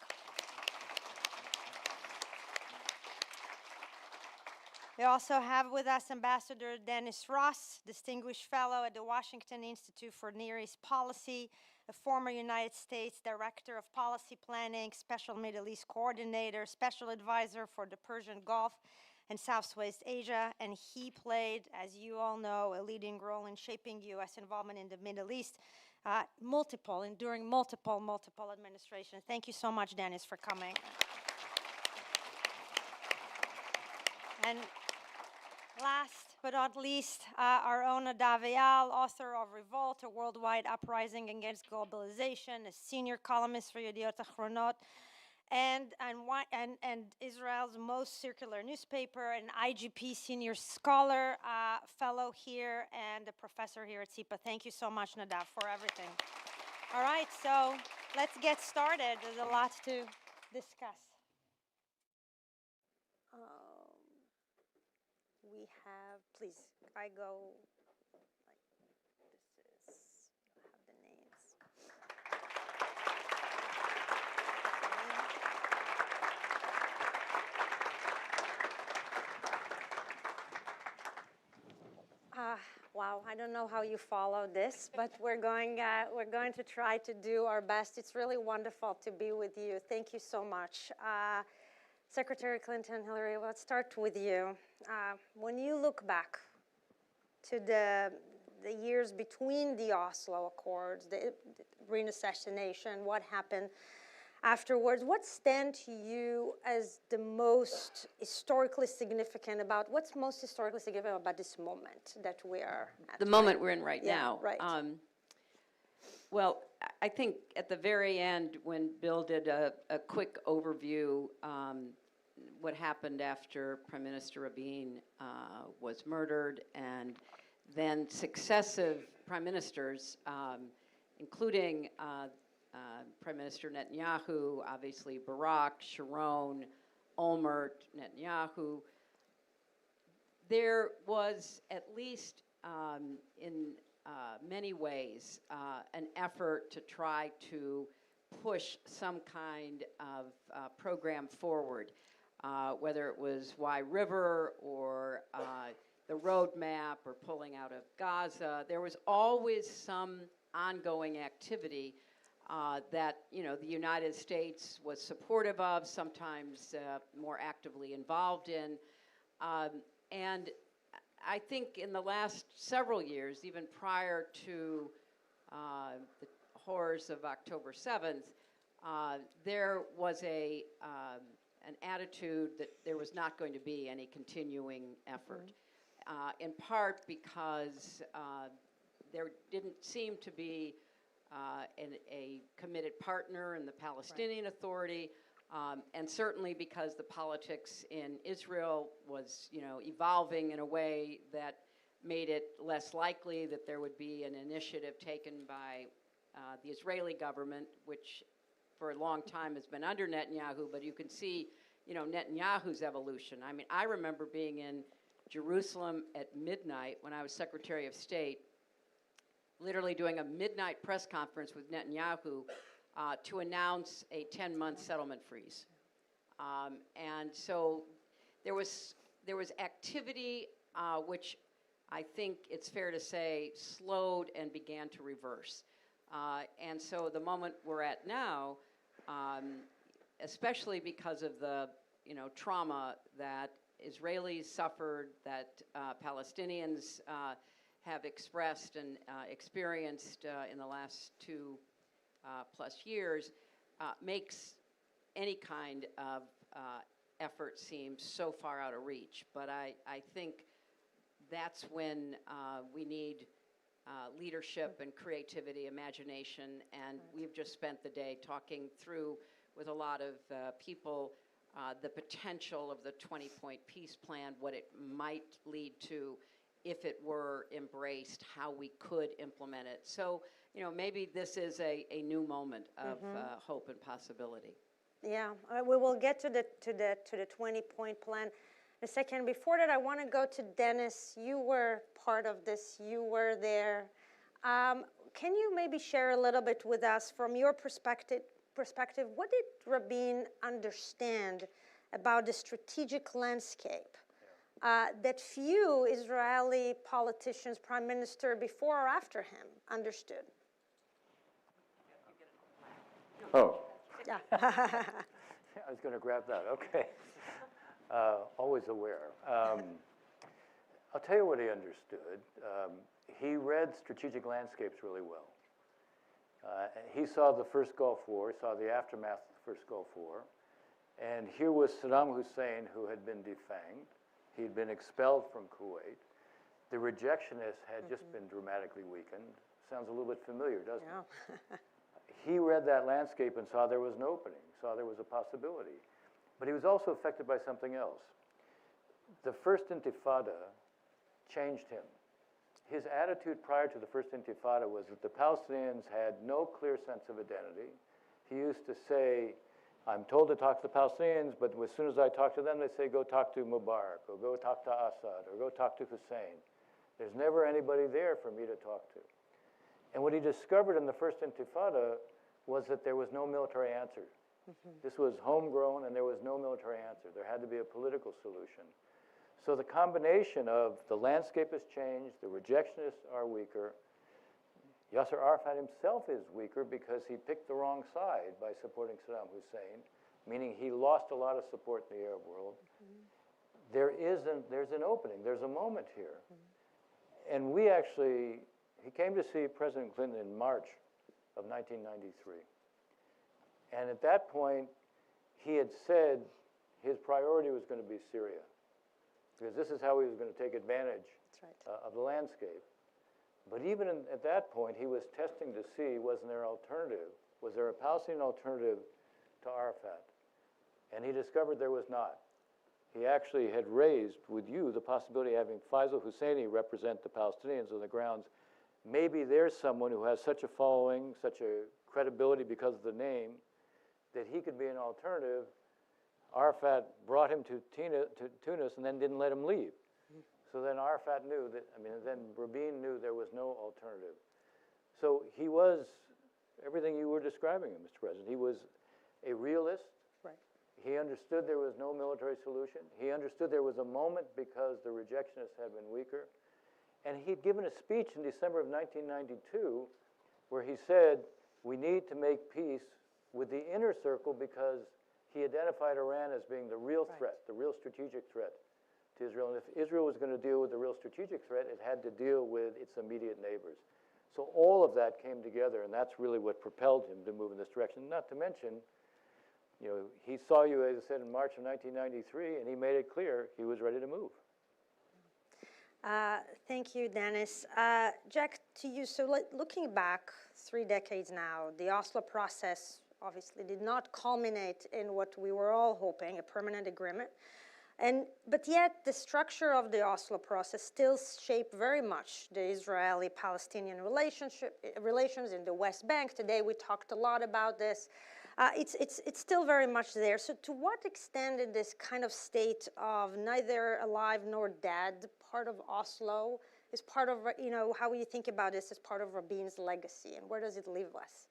We also have with us Ambassador Dennis Ross, Distinguished Fellow at the Washington Institute for Near East Policy, a former United States Director of Policy Planning, Special Middle East Coordinator, Special Advisor for the Persian Gulf and Southwest Asia, and he played, as you all know, a leading role in shaping U.S. involvement in the Middle East, during multiple administrations. Thank you so much, Dennis, for coming. And last but not least, our own Nadav Eyal, author of Revolt, a worldwide uprising against globalization, a senior columnist for Yediot Achronot, and Israel's most circular newspaper, an IGP senior scholar, fellow here, and a professor here at SIPA. Thank you so much, Nadav, for everything. All right, so let's get started. There's a lot to discuss. We have, please, I go, like, this is, you have the names. Wow, I don't know how you follow this, but we're going to try to do our best. It's really wonderful to be with you. Thank you so much. Secretary Clinton, Hillary, let's start with you. When you look back to the years between the Oslo Accords, the Rabin assassination, what happened afterwards, what stands to you as the most historically significant about, what's most historically significant about this moment that we are at? The moment we're in right Yeah, now. right. Well, I think at the very end, when Bill did a quick overview, what happened after Prime Minister Rabin was murdered, and then successive prime ministers, including Prime Minister Netanyahu, obviously Barak, Sharon, Olmert, Netanyahu, there was at least in many ways an effort to try to push some kind of program forward, whether it was Y River or the roadmap or pulling out of Gaza. There was always some ongoing activity that the United States was supportive of, sometimes more actively involved in. And I think in the last several years, even prior to the horrors of October 7th, there was an attitude that there was not going to be any continuing effort, in part because there didn't seem to be a committed partner in the Palestinian Authority, and certainly because the politics in Israel was, evolving in a way that made it less likely that there would be an initiative taken by the Israeli government, which for a long time has been under Netanyahu, but you can see, Netanyahu's evolution. I mean, I remember being in Jerusalem at midnight when I was Secretary of State, literally doing a midnight press conference with Netanyahu to announce a 10-month settlement freeze. And so there was activity which I think it's fair to say slowed and began to reverse. And so the moment we're at now, especially because of the trauma that Israelis suffered, that Palestinians have expressed and experienced in the last 2+ years, makes any kind of effort seem so far out of reach. But I think that's when we need leadership and creativity, imagination, and we've just spent the day talking through with a lot of people the potential of the 20-point peace plan, what it might lead to if it were embraced, how we could implement it. So, you know, maybe this is a new moment of hope and possibility. Yeah, we will get to the 20-point plan in a second. Before that, I want to go to Dennis. You were part of this. You were there. Can you maybe share a little bit with us from your perspective? What did Rabin understand about the strategic landscape that few Israeli politicians, prime minister before or after him, understood? Oh, Yeah. I was going to grab that. Okay. Always aware. I'll tell you what he understood. He read strategic landscapes really well. He saw the first Gulf War, saw the aftermath of the first Gulf War, and here was Saddam Hussein, who had been defanged. He'd been expelled from Kuwait. The rejectionists had just been dramatically weakened. Sounds a little bit familiar, doesn't it? He read that landscape and saw there was an opening, saw there was a possibility. But he was also affected by something else. The first Intifada changed him. His attitude prior to the first Intifada was that the Palestinians had no clear sense of identity. He used to say, I'm told to talk to the Palestinians, but as soon as I talk to them, they say, go talk to Mubarak, or go talk to Assad, or go talk to Hussein. There's never anybody there for me to talk to. And what he discovered in the first Intifada was that there was no military answer. This was homegrown, and there was no military answer. There had to be a political solution. So the combination of the landscape has changed, the rejectionists are weaker. Yasser Arafat himself is weaker because he picked the wrong side by supporting Saddam Hussein, meaning he lost a lot of support in the Arab world. There's an opening, there's a moment here. And he came to see President Clinton in March of 1993. And at that point, he had said his priority was going to be Syria, because this is how he was going to take advantage of the landscape. But even at that point, he was testing to see, wasn't there an alternative? Was there a Palestinian alternative to Arafat? And he discovered there was not. He actually had raised with you the possibility of having Faisal Husseini represent the Palestinians on the grounds, maybe there's someone who has such a following, such a credibility because of the name, that he could be an alternative. Arafat brought him to Tunis and then didn't let him leave. So then Arafat knew that, then Rabin knew there was no alternative. So he was everything you were describing him, Mr. President. He was a realist. Right. He understood there was no military solution. He understood there was a moment because the rejectionists had been weaker. And he'd given a speech in December of 1992 where he said, we need to make peace with the inner circle because he identified Iran as being the real threat, the real strategic threat to Israel. And if Israel was going to deal with the real strategic threat, it had to deal with its immediate neighbors. So all of that came together, and that's really what propelled him to move in this direction. Not to mention, he saw you, as I said, in March of 1993, and he made it clear he was ready to move. Thank you, Dennis. Jack, to you, so looking back 3 decades now, the Oslo process obviously did not culminate in what we were all hoping, a permanent agreement. But yet the structure of the Oslo process still shaped very much the Israeli-Palestinian relations in the West Bank. Today we talked a lot about this. It's still very much there. So to what extent in this kind of state of neither alive nor dead part of Oslo is part of, how you think about this as part of Rabin's legacy, and where does it leave us?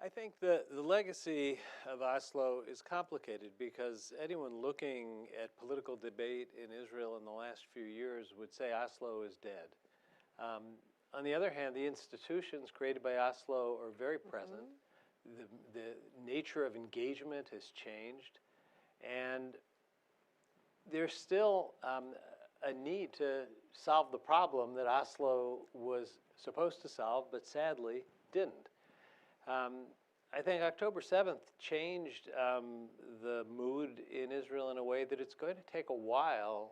I think the legacy of Oslo is complicated because anyone looking at political debate in Israel in the last few years would say Oslo is dead. On the other hand, the institutions created by Oslo are very present. The nature of engagement has changed, and there's still a need to solve the problem that Oslo was supposed to solve, but sadly didn't. I think October 7th changed the mood in Israel in a way that it's going to take a while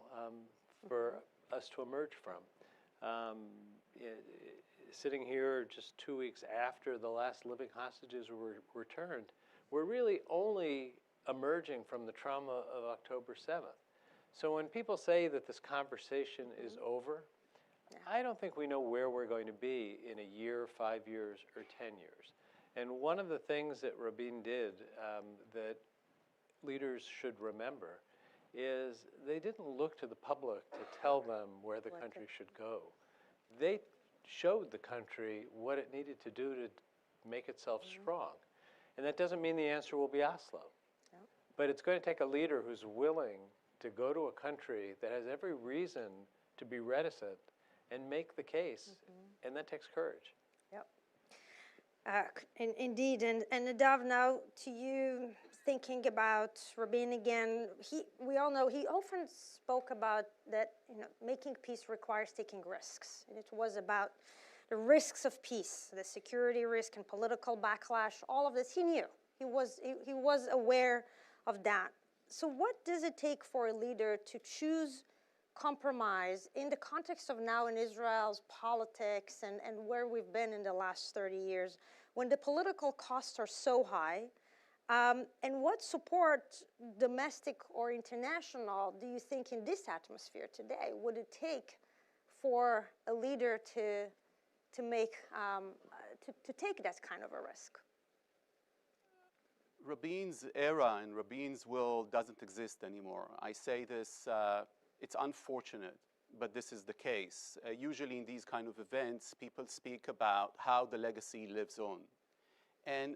for us to emerge from. Sitting here just 2 weeks after the last living hostages were returned, we're really only emerging from the trauma of October 7th. So when people say that this conversation is over, I don't think we know where we're going to be in a year, 5 years, or 10 years. And one of the things that Rabin did that leaders should remember is they didn't look to the public to tell them where the country should go. They showed the country what it needed to do to make itself strong. And that doesn't mean the answer will be Oslo. But it's going to take a leader who's willing to go to a country that has every reason to be reticent and make the case, and that takes courage. Indeed, and Nadav, now to you, thinking about Rabin again, we all know he often spoke about that, making peace requires taking risks. And it was about the risks of peace, the security risk and political backlash, all of this he knew. He was aware of that. So what does it take for a leader to choose compromise in the context of now in Israel's politics and where we've been in the last 30 years, when the political costs are so high? And what support, domestic or international, do you think in this atmosphere today would it take for a leader to take that kind of a risk? Rabin's era and Rabin's world doesn't exist anymore. I say this, it's unfortunate, but this is the case. Usually in these kind of events, people speak about how the legacy lives on. And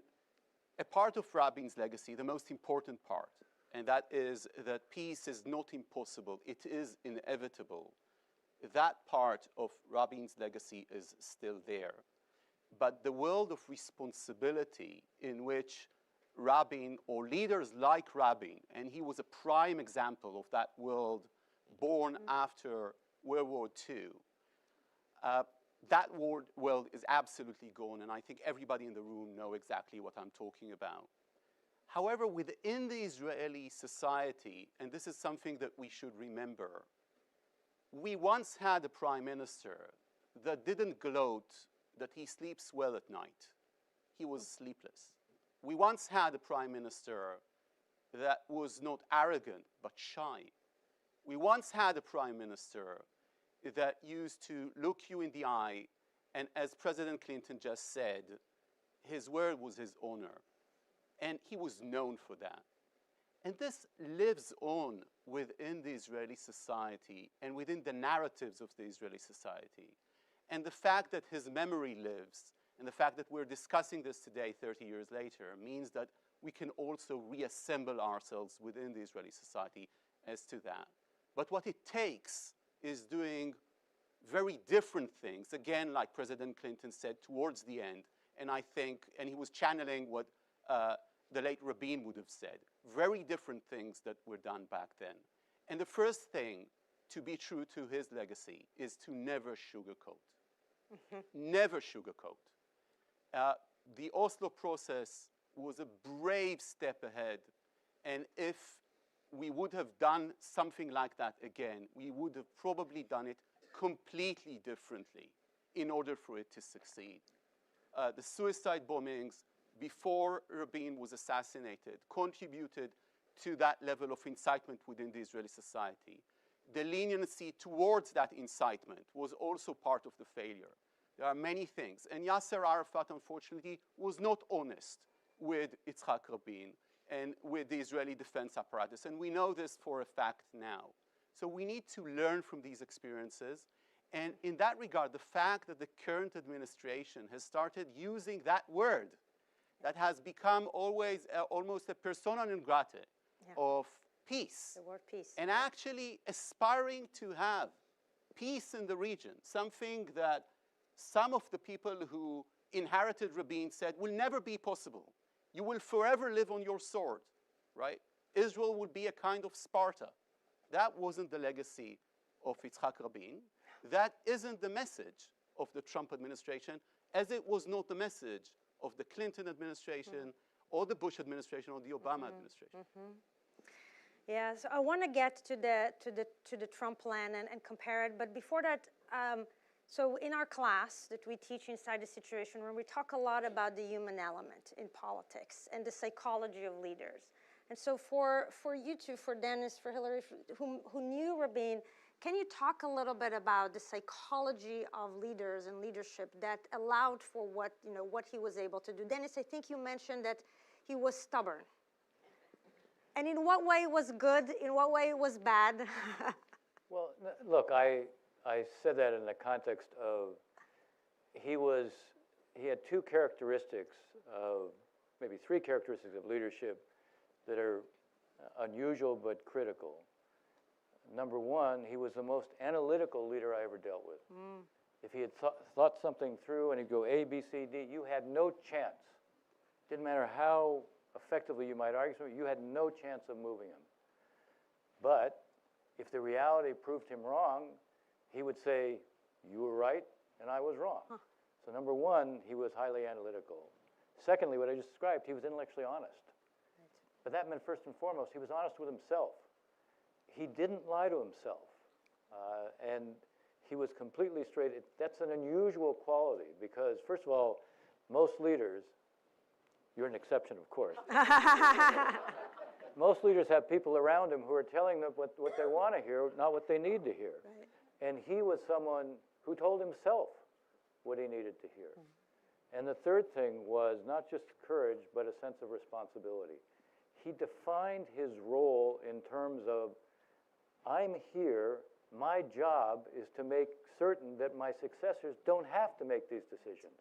a part of Rabin's legacy, the most important part, and that is that peace is not impossible, it is inevitable. That part of Rabin's legacy is still there. But the world of responsibility in which Rabin, or leaders like Rabin, and he was a prime example of that world born after World War II, that world is absolutely gone, and I think everybody in the room know exactly what I'm talking about. However, within the Israeli society, and this is something that we should remember, we once had a prime minister that didn't gloat that he sleeps well at night. He was sleepless. We once had a prime minister that was not arrogant, but shy. We once had a prime minister that used to look you in the eye, and as President Clinton just said, his word was his honor. And he was known for that. And this lives on within the Israeli society and within the narratives of the Israeli society. And the fact that his memory lives, and the fact that we're discussing this today, 30 years later, means that we can also reassemble ourselves within the Israeli society as to that. But what it takes is doing very different things, again, like President Clinton said towards the end, and I think, and he was channeling what the late Rabin would have said, very different things that were done back then. And the first thing, to be true to his legacy, is to never sugarcoat. Never sugarcoat. The Oslo process was a brave step ahead, and if we would have done something like that again, we would have probably done it completely differently in order for it to succeed. The suicide bombings before Rabin was assassinated contributed to that level of incitement within the Israeli society. The leniency towards that incitement was also part of the failure. There are many things. And Yasser Arafat, unfortunately, was not honest with Yitzhak Rabin and with the Israeli defense apparatus. And we know this for a fact now. So we need to learn from these experiences. And in that regard, the fact that the current administration has started using that word that has become always almost a persona non grata of peace. The word peace. And actually aspiring to have peace in the region, something that some of the people who inherited Rabin said will never be possible. You will forever live on your sword, right? Israel would be a kind of Sparta. That wasn't the legacy of Yitzhak Rabin. That isn't the message of the Trump administration, as it was not the message of the Clinton administration or the Bush administration or the Obama administration. Yeah, so I want to get to the Trump plan and compare it, but before that, So in our class that we teach inside the Situation Room, we talk a lot about the human element in politics and the psychology of leaders. And so for you two, for Dennis, for Hillary, who knew Rabin, can you talk a little bit about the psychology of leaders and leadership that allowed for what he was able to do? Dennis, I think you mentioned that he was stubborn. And in what way was good? In what way was bad? Well, look, I said that in the context of he had two characteristics of, maybe three characteristics of leadership that are unusual but critical. Number one, he was the most analytical leader I ever dealt with. If he had thought something through and he'd go A, B, C, D, you had no chance. Didn't matter how effectively you might argue something, you had no chance of moving him. But if the reality proved him wrong, he would say, you were right and I was wrong. So number one, he was highly analytical. Secondly, what I just described, he was intellectually honest. But that meant first and foremost, he was honest with himself. He didn't lie to himself. And he was completely straight. That's an unusual quality because, first of all, most leaders, you're an exception, of course. Most leaders have people around them who are telling them what they want to hear, not what they need to hear. Right. And he was someone who told himself what he needed to hear. And the third thing was not just courage, but a sense of responsibility. He defined his role in terms of, I'm here, my job is to make certain that my successors don't have to make these decisions.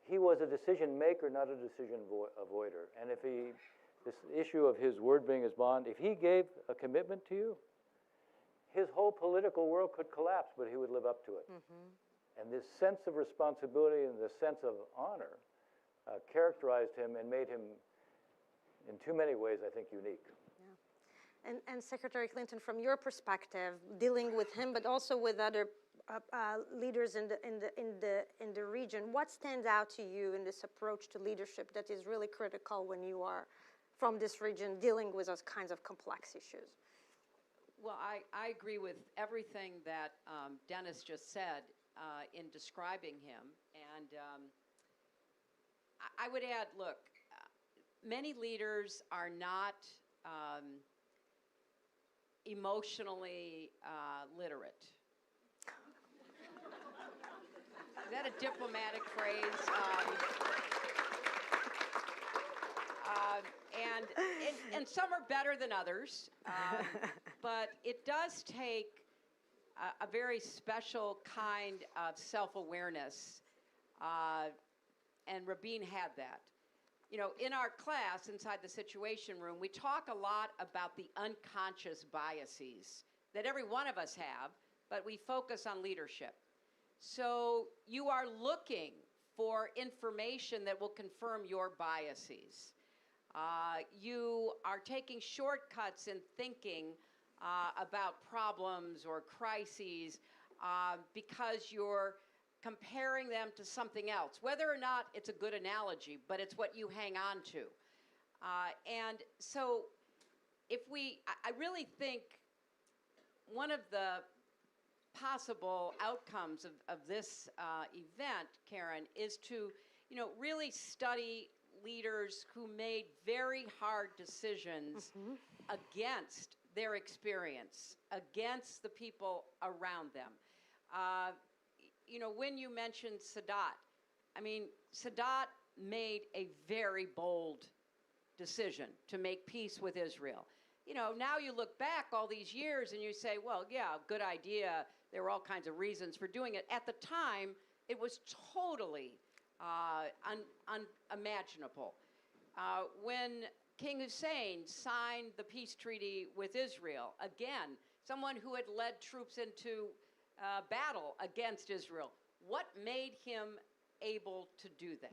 He was a decision maker, not a decision avoider. And if this issue of his word being his bond, if he gave a commitment to you, his whole political world could collapse, but he would live up to it. And this sense of responsibility and this sense of honor characterized him and made him, in too many ways, I think, unique. Yeah. And Secretary Clinton, from your perspective, dealing with him, but also with other leaders in the region, what stands out to you in this approach to leadership that is really critical when you are from this region dealing with those kinds of complex issues? Well, I agree with everything that Dennis just said in describing him. And I would add, look, many leaders are not emotionally literate. Is that a diplomatic phrase? And some are better than others, but it does take a very special kind of self-awareness, and Rabin had that. You know, in our class, inside the Situation Room, we talk a lot about the unconscious biases that every one of us have, but we focus on leadership. So you are looking for information that will confirm your biases. You are taking shortcuts in thinking about problems or crises because you're comparing them to something else, whether or not it's a good analogy, but it's what you hang on to. And so I really think one of the possible outcomes of this event, Keren, is to, really study leaders who made very hard decisions against their experience, against the people around them. When you mentioned Sadat, Sadat made a very bold decision to make peace with Israel. Now you look back all these years and you say, well, yeah, good idea. There were all kinds of reasons for doing it. At the time, it was totally unimaginable. When King Hussein signed the peace treaty with Israel, again, someone who had led troops into battle against Israel, what made him able to do that?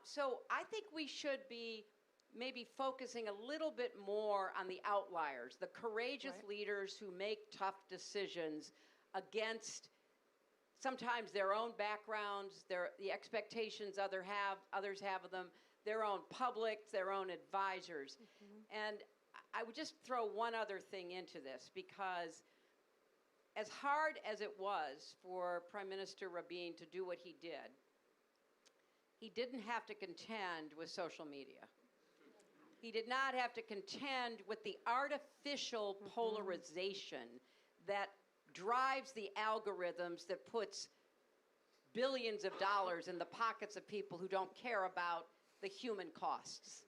So I think we should be maybe focusing a little bit more on the outliers, the courageous leaders who make tough decisions against sometimes their own backgrounds, the expectations others have of them, their own public, their own advisors. And I would just throw one other thing into this, because as hard as it was for Prime Minister Rabin to do what he didn't have to contend with social media. He did not have to contend with the artificial polarization that drives the algorithms that puts billions of dollars in the pockets of people who don't care about the human costs.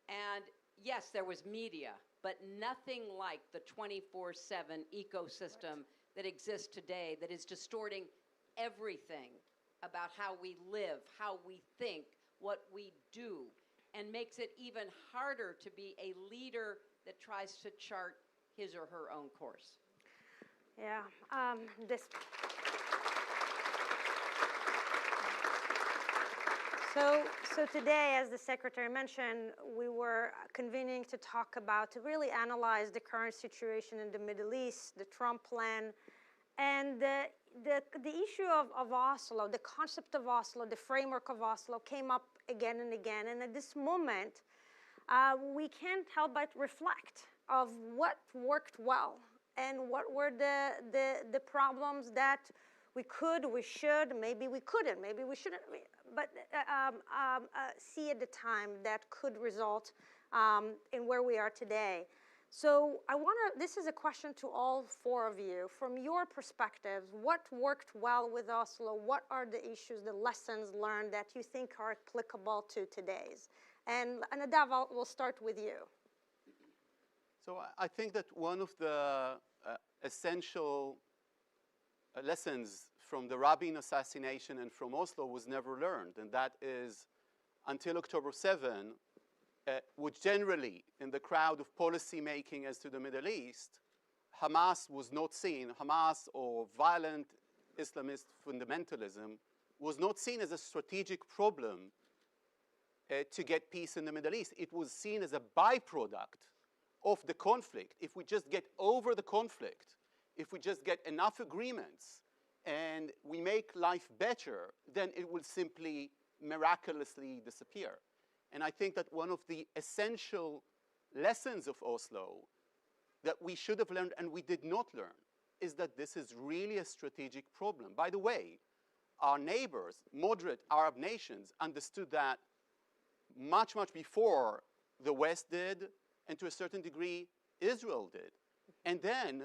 And yes, there was media, but nothing like the 24/7 ecosystem that exists today that is distorting everything about how we live, how we think, what we do, and makes it even harder to be a leader that tries to chart his or her own course. Yeah, So today, as the Secretary mentioned, we were convening to talk about, to really analyze the current situation in the Middle East, the Trump plan, and the issue of Oslo, the concept of Oslo, the framework of Oslo came up again and again. And at this moment, we can't help but reflect of what worked well and what were the problems that we could, we should, maybe we couldn't, maybe we shouldn't, but see at the time that could result in where we are today. So this is a question to all four of you. From your perspectives, what worked well with Oslo? What are the issues, the lessons learned that you think are applicable to today's? And Nadav, we'll start with you. So I think that one of the essential lessons from the Rabin assassination and from Oslo was never learned, and that is until October 7, which generally in the crowd of policy making as to the Middle East, Hamas was not seen, Hamas or violent Islamist fundamentalism was not seen as a strategic problem to get peace in the Middle East. It was seen as a byproduct of the conflict. If we just get over the conflict, if we just get enough agreements and we make life better, then it will simply miraculously disappear. And I think that one of the essential lessons of Oslo that we should have learned and we did not learn is that this is really a strategic problem. By the way, our neighbors, moderate Arab nations, understood that much, much before the West did, and to a certain degree, Israel did. And then,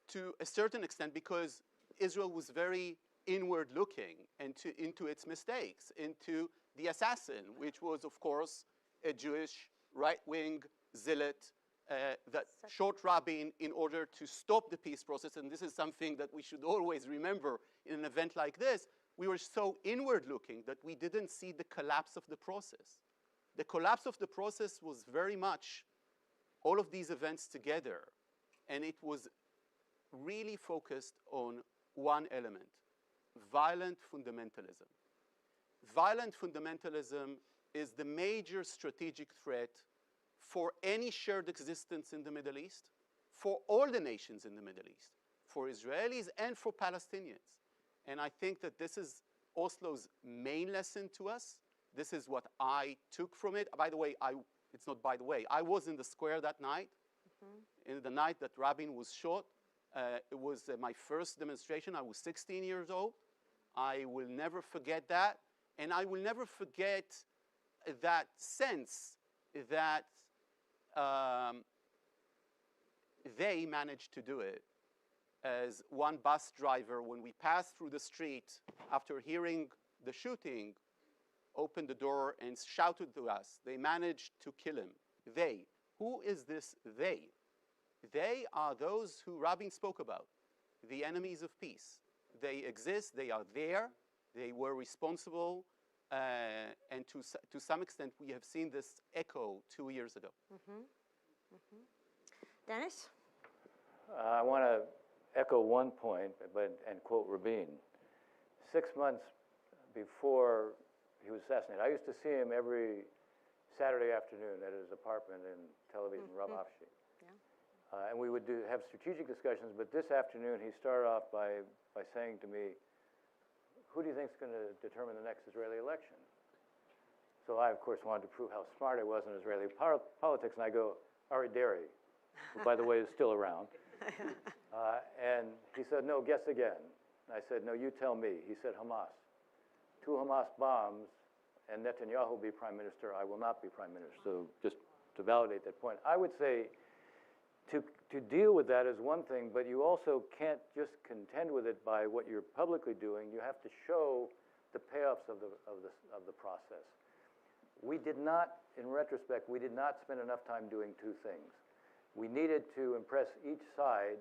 to a certain extent, because Israel was very inward looking into its mistakes, into the assassin, which was, of course, a Jewish right-wing zealot that shot Rabin in order to stop the peace process. And this is something that we should always remember in an event like this. We were so inward looking that we didn't see the collapse of the process. The collapse of the process was very much all of these events together. And it was really focused on one element: violent fundamentalism. Violent fundamentalism is the major strategic threat for any shared existence in the Middle East, for all the nations in the Middle East, for Israelis and for Palestinians. And I think that this is Oslo's main lesson to us. This is what I took from it. By the way, it's not by the way, I was in the square that night, in the night that Rabin was shot. It was my first demonstration. I was 16 years old. I will never forget that. And I will never forget that sense that they managed to do it. As one bus driver, when we passed through the street after hearing the shooting, opened the door and shouted to us, they managed to kill him. They. Who is this they? They are those who Rabin spoke about, the enemies of peace. They exist, they are there, they were responsible, and to some extent we have seen this echo 2 years ago. Dennis? I want to echo one point and quote Rabin. 6 months before he was assassinated, I used to see him every Saturday afternoon at his apartment in Tel Aviv, Rav Afshi. And we would have strategic discussions, but this afternoon he started off by saying to me, who do you think is going to determine the next Israeli election? So I, of course, wanted to prove how smart I was in Israeli politics, and I go, Ari Deri, who, by the way, is still around. And he said, no, guess again. And I said, no, you tell me. He said, Hamas. 2 Hamas bombs, and Netanyahu will be prime minister. I will not be prime minister. So just to validate that point, I would say to deal with that is one thing, but you also can't just contend with it by what you're publicly doing. You have to show the payoffs of the process. We did not, in retrospect, we did not spend enough time doing 2 things. We needed to impress each side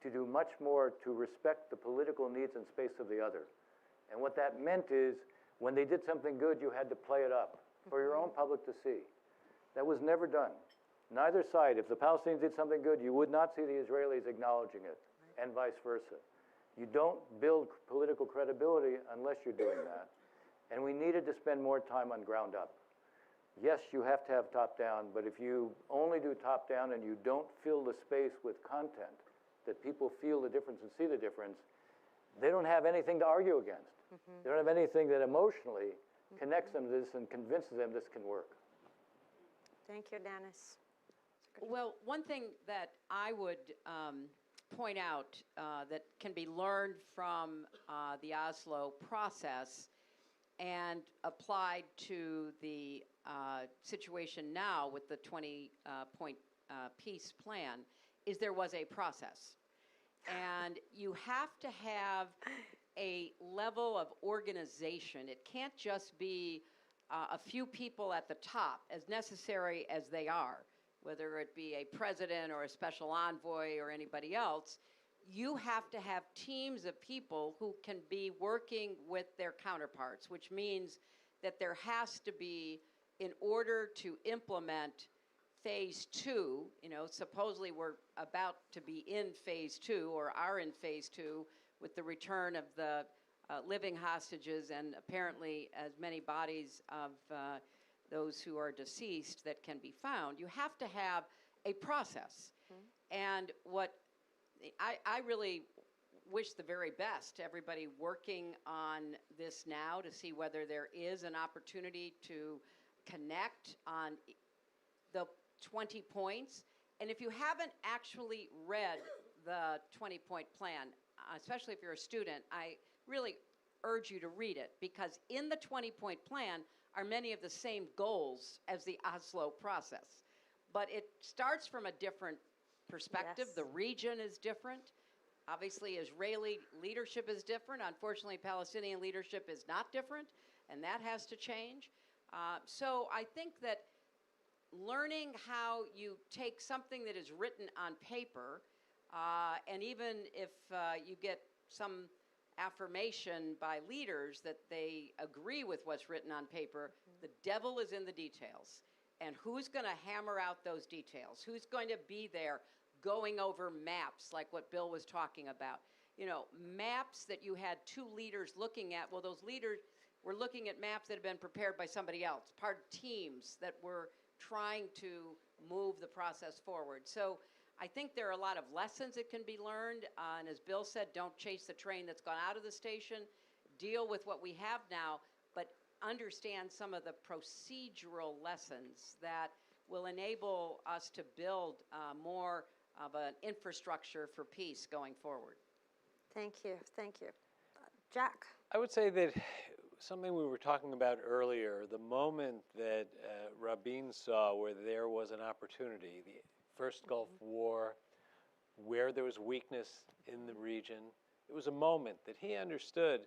to do much more to respect the political needs and space of the other. And what that meant is, when they did something good, you had to play it up for your own public to see. That was never done. Neither side. If the Palestinians did something good, you would not see the Israelis acknowledging it, and vice versa. You don't build political credibility unless you're doing that. And we needed to spend more time on ground up. Yes, you have to have top down, but if you only do top down and you don't fill the space with content that people feel the difference and see the difference, they don't have anything to argue against. They don't have anything that emotionally connects them to this and convinces them this can work. Thank you, Dennis. Well, one thing that I would point out that can be learned from the Oslo process and applied to the situation now with the 20-point peace plan is there was a process. And you have to have a level of organization. It can't just be a few people at the top, as necessary as they are, whether it be a president or a special envoy or anybody else. You have to have teams of people who can be working with their counterparts, which means that there has to be, in order to implement phase 2, supposedly we're about to be in phase 2 or are in phase 2 with the return of the living hostages and apparently as many bodies of those who are deceased that can be found. You have to have a process. And what I really wish the very best to everybody working on this now to see whether there is an opportunity to connect on the 20 points. And if you haven't actually read the 20-point plan, especially if you're a student, I really urge you to read it, because in the 20-point plan are many of the same goals as the Oslo process. But it starts from a different perspective. Yes. The region is different. Obviously, Israeli leadership is different. Unfortunately, Palestinian leadership is not different, and that has to change. So I think that learning how you take something that is written on paper, and even if you get some affirmation by leaders that they agree with what's written on paper, the devil is in the details. And who's going to hammer out those details? Who's going to be there going over maps like what Bill was talking about? Maps that you had 2 leaders looking at. Well, those leaders were looking at maps that had been prepared by somebody else, part of teams that were trying to move the process forward. So I think there are a lot of lessons that can be learned. And as Bill said, don't chase the train that's gone out of the station. Deal with what we have now, but understand some of the procedural lessons that will enable us to build more of an infrastructure for peace going forward. Thank you. Thank you. Jack? I would say that something we were talking about earlier, the moment that Rabin saw where there was an opportunity, the first Gulf War, where there was weakness in the region, it was a moment that he understood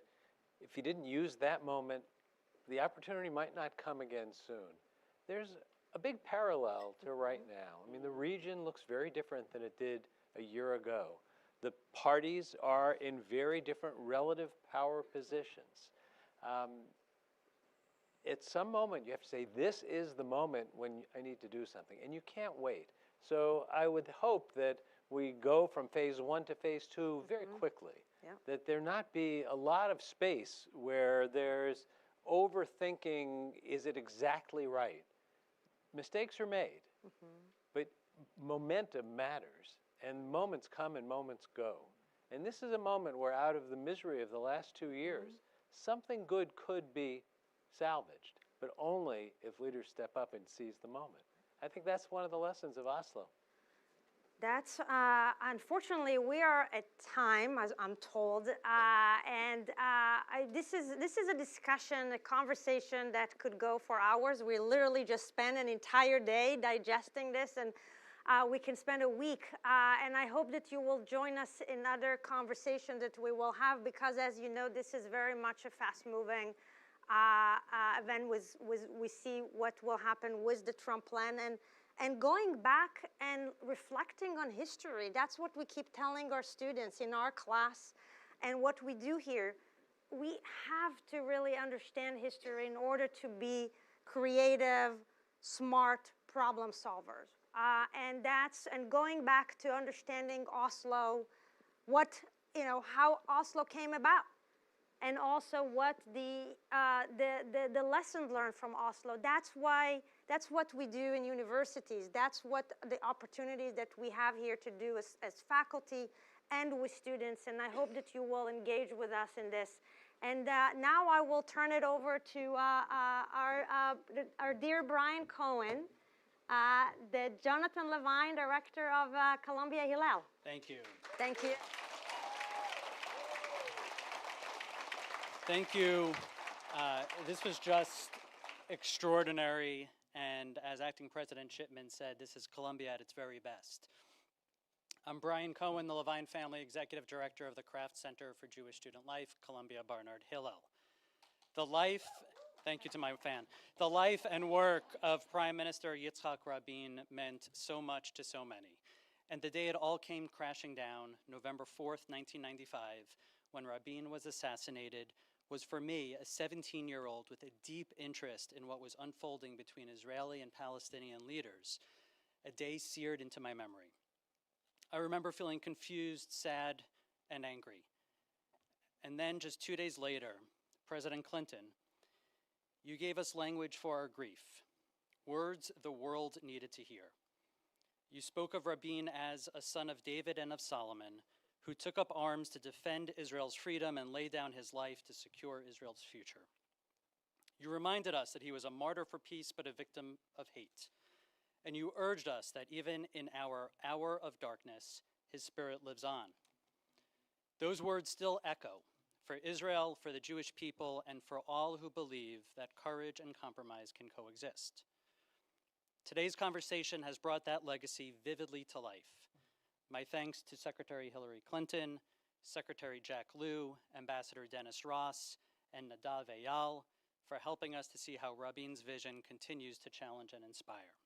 if he didn't use that moment, the opportunity might not come again soon. There's a big parallel to right now. I mean, the region looks very different than it did a year ago. The parties are in very different relative power positions. At some moment, you have to say, this is the moment when I need to do something, and you can't wait. So I would hope that we go from phase 1 to phase 2 very quickly, that there not be a lot of space where there's overthinking, is it exactly right? Mistakes are made, but momentum matters, and moments come and moments go. And this is a moment where out of the misery of the last 2 years, something good could be salvaged, but only if leaders step up and seize the moment. I think that's one of the lessons of Oslo. That's unfortunately we are at time, as I'm told, this is a discussion, a conversation that could go for hours. We literally just spend an entire day digesting this, and we can spend a week. And I hope that you will join us in other conversations that we will have, because, as you know, this is very much a fast-moving event. We see what will happen with the Trump plan, and going back and reflecting on history. That's what we keep telling our students in our class and what we do here. We have to really understand history in order to be creative, smart problem solvers. And going back to understanding Oslo, how Oslo came about, and also what the lessons learned from Oslo. That's what we do in universities. That's what the opportunities that we have here to do as faculty and with students. And I hope that you will engage with us in this. And now I will turn it over to our dear Brian Cohen, the Jonathan Levine Director of Columbia Hillel. Thank you. Thank you. Thank you. This was just extraordinary, and as Acting President Shipman said, this is Columbia at its very best. I'm Brian Cohen, the Levine Family Executive Director of the Kraft Center for Jewish Student Life, Columbia Barnard Hillel. Thank you to my fan. The life and work of Prime Minister Yitzhak Rabin meant so much to so many. And the day it all came crashing down, November 4th, 1995, when Rabin was assassinated, was for me, a 17-year-old with a deep interest in what was unfolding between Israeli and Palestinian leaders, a day seared into my memory. I remember feeling confused, sad, and angry. And then just 2 days later, President Clinton, you gave us language for our grief, words the world needed to hear. You spoke of Rabin as a son of David and of Solomon, who took up arms to defend Israel's freedom and lay down his life to secure Israel's future. You reminded us that he was a martyr for peace, but a victim of hate. And you urged us that even in our hour of darkness, his spirit lives on. Those words still echo for Israel, for the Jewish people, and for all who believe that courage and compromise can coexist. Today's conversation has brought that legacy vividly to life. My thanks to Secretary Hillary Clinton, Secretary Jack Lew, Ambassador Dennis Ross, and Nadav Eyal for helping us to see how Rabin's vision continues to challenge and inspire.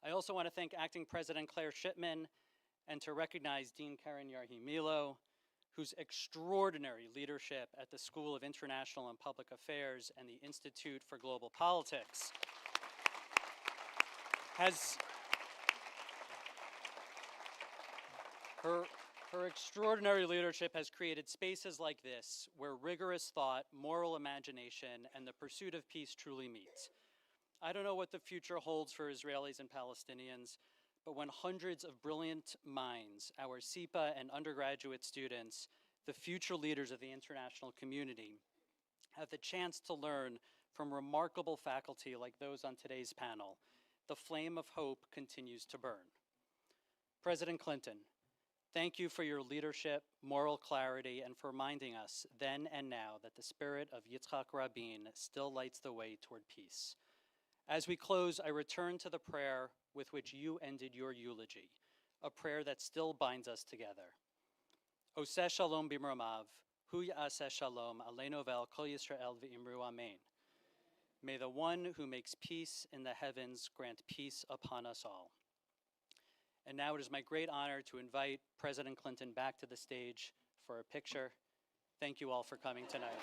I also want to thank Acting President Claire Shipman and to recognize Dean Keren Yarhi-Milo, whose extraordinary leadership at the School of International and Public Affairs and the Institute for Global Politics Her extraordinary leadership has created spaces like this where rigorous thought, moral imagination, and the pursuit of peace truly meet. I don't know what the future holds for Israelis and Palestinians, but when hundreds of brilliant minds, our SIPA and undergraduate students, the future leaders of the international community, have the chance to learn from remarkable faculty like those on today's panel, the flame of hope continues to burn. President Clinton, thank you for your leadership, moral clarity, and for reminding us then and now that the spirit of Yitzhak Rabin still lights the way toward peace. As we close, I return to the prayer with which you ended your eulogy, a prayer that still binds us together. Oseh shalom b'mromav, hu ya'aseh shalom aleinu ve'al kol Yisrael v'imru amen. May the one who makes peace in the heavens grant peace upon us all. And now it is my great honor to invite President Clinton back to the stage for a picture. Thank you all for coming tonight.